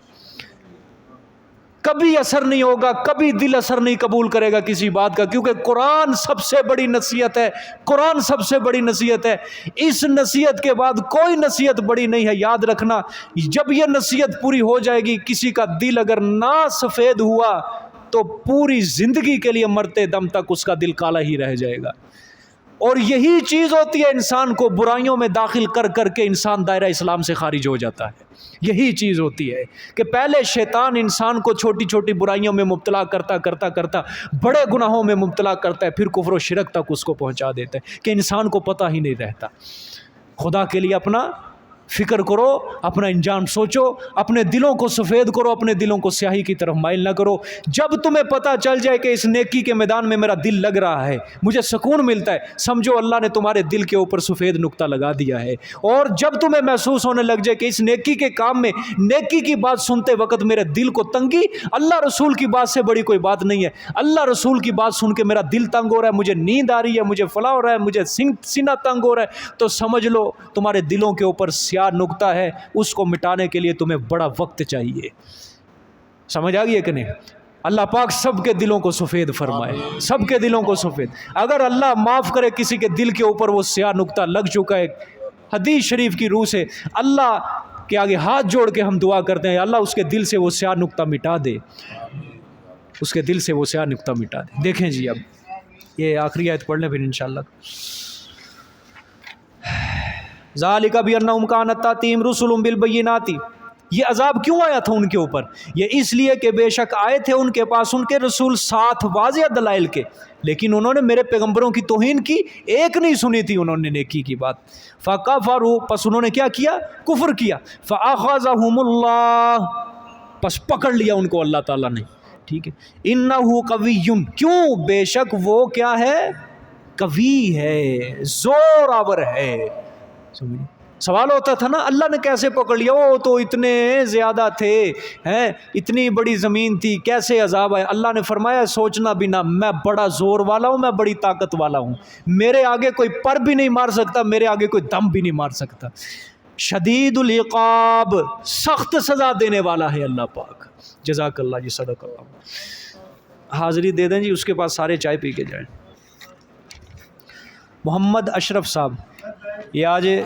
کبھی اثر نہیں ہوگا، کبھی دل اثر نہیں قبول کرے گا کسی بات کا، کیونکہ قرآن سب سے بڑی نصیحت ہے، قرآن سب سے بڑی نصیحت ہے. اس نصیحت کے بعد کوئی نصیحت بڑی نہیں ہے. یاد رکھنا، جب یہ نصیحت پوری ہو جائے گی، کسی کا دل اگر نہ سفید ہوا تو پوری زندگی کے لیے مرتے دم تک اس کا دل کالا ہی رہ جائے گا. اور یہی چیز ہوتی ہے انسان کو برائیوں میں داخل کر کر کے انسان دائرہ اسلام سے خارج ہو جاتا ہے. یہی چیز ہوتی ہے کہ پہلے شیطان انسان کو چھوٹی چھوٹی برائیوں میں مبتلا کرتا بڑے گناہوں میں مبتلا کرتا ہے، پھر کفر و شرک تک اس کو پہنچا دیتا ہے کہ انسان کو پتہ ہی نہیں رہتا. خدا کے لیے اپنا فکر کرو، اپنا انجام سوچو، اپنے دلوں کو سفید کرو، اپنے دلوں کو سیاہی کی طرف مائل نہ کرو. جب تمہیں پتہ چل جائے کہ اس نیکی کے میدان میں میرا دل لگ رہا ہے، مجھے سکون ملتا ہے، سمجھو اللہ نے تمہارے دل کے اوپر سفید نقطہ لگا دیا ہے. اور جب تمہیں محسوس ہونے لگ جائے کہ اس نیکی کے کام میں، نیکی کی بات سنتے وقت میرے دل کو تنگی اللہ رسول کی بات سے بڑی کوئی بات نہیں ہے، اللہ رسول کی بات سن کے میرا دل تنگ ہو رہا ہے، مجھے نیند آ رہی ہے، مجھے فلاں ہو رہا ہے، مجھے سینہ تنگ ہو رہا ہے، تو سمجھ لو تمہارے دلوں کے اوپر نقطہ ہے، اس کو مٹانے کے لیے تمہیں بڑا وقت چاہیے. سمجھ آ گئی کہ نہیں؟ اللہ پاک سب کے دلوں کو سفید فرمائے، سب کے دلوں کو سفید. اگر اللہ معاف کرے کسی کے دل کے اوپر وہ سیاہ نقطہ لگ چکا ہے، حدیث شریف کی روح سے اللہ کے آگے ہاتھ جوڑ کے ہم دعا کرتے ہیں، اللہ اس کے دل سے وہ سیاہ نقطہ مٹا دے، اس کے دل سے وہ سیاہ نقطہ مٹا دے. دیکھیں جی، اب یہ آخری آیت پڑھ لیں پھر انشاءاللہ. ذالک بانہم کانت تاتیہم رسلہم بالبینات، یہ عذاب کیوں آیا تھا ان کے اوپر؟ یہ اس لیے کہ بے شک آئے تھے ان کے پاس ان کے رسول ساتھ واضح دلائل کے، لیکن انہوں نے میرے پیغمبروں کی توہین کی، ایک نہیں سنی تھی انہوں نے نیکی کی بات. فکفروا، پس انہوں نے کیا کیا؟ کفر کیا. فاخذہم اللہ، پس پکڑ لیا ان کو اللہ تعالیٰ نے. ٹھیک ہے، انہ قوی، کیوں؟ بے شک وہ کیا ہے؟ قوی ہے، زور آور ہے. سوال ہوتا تھا نا اللہ نے کیسے پکڑ لیا؟ وہ تو اتنے زیادہ تھے، ہیں اتنی بڑی زمین تھی، کیسے عذاب آئے؟ اللہ نے فرمایا سوچنا بھی نہ، میں بڑا زور والا ہوں، میں بڑی طاقت والا ہوں، میرے آگے کوئی پر بھی نہیں مار سکتا، میرے آگے کوئی دم بھی نہیں مار سکتا. شدید العقاب، سخت سزا دینے والا ہے اللہ پاک۔ جزاک اللہ جی، صدق اللہ۔ حاضری دے دیں جی، اس کے بعد سارے چائے پی کے جائیں۔ محمد اشرف صاحب یہ آج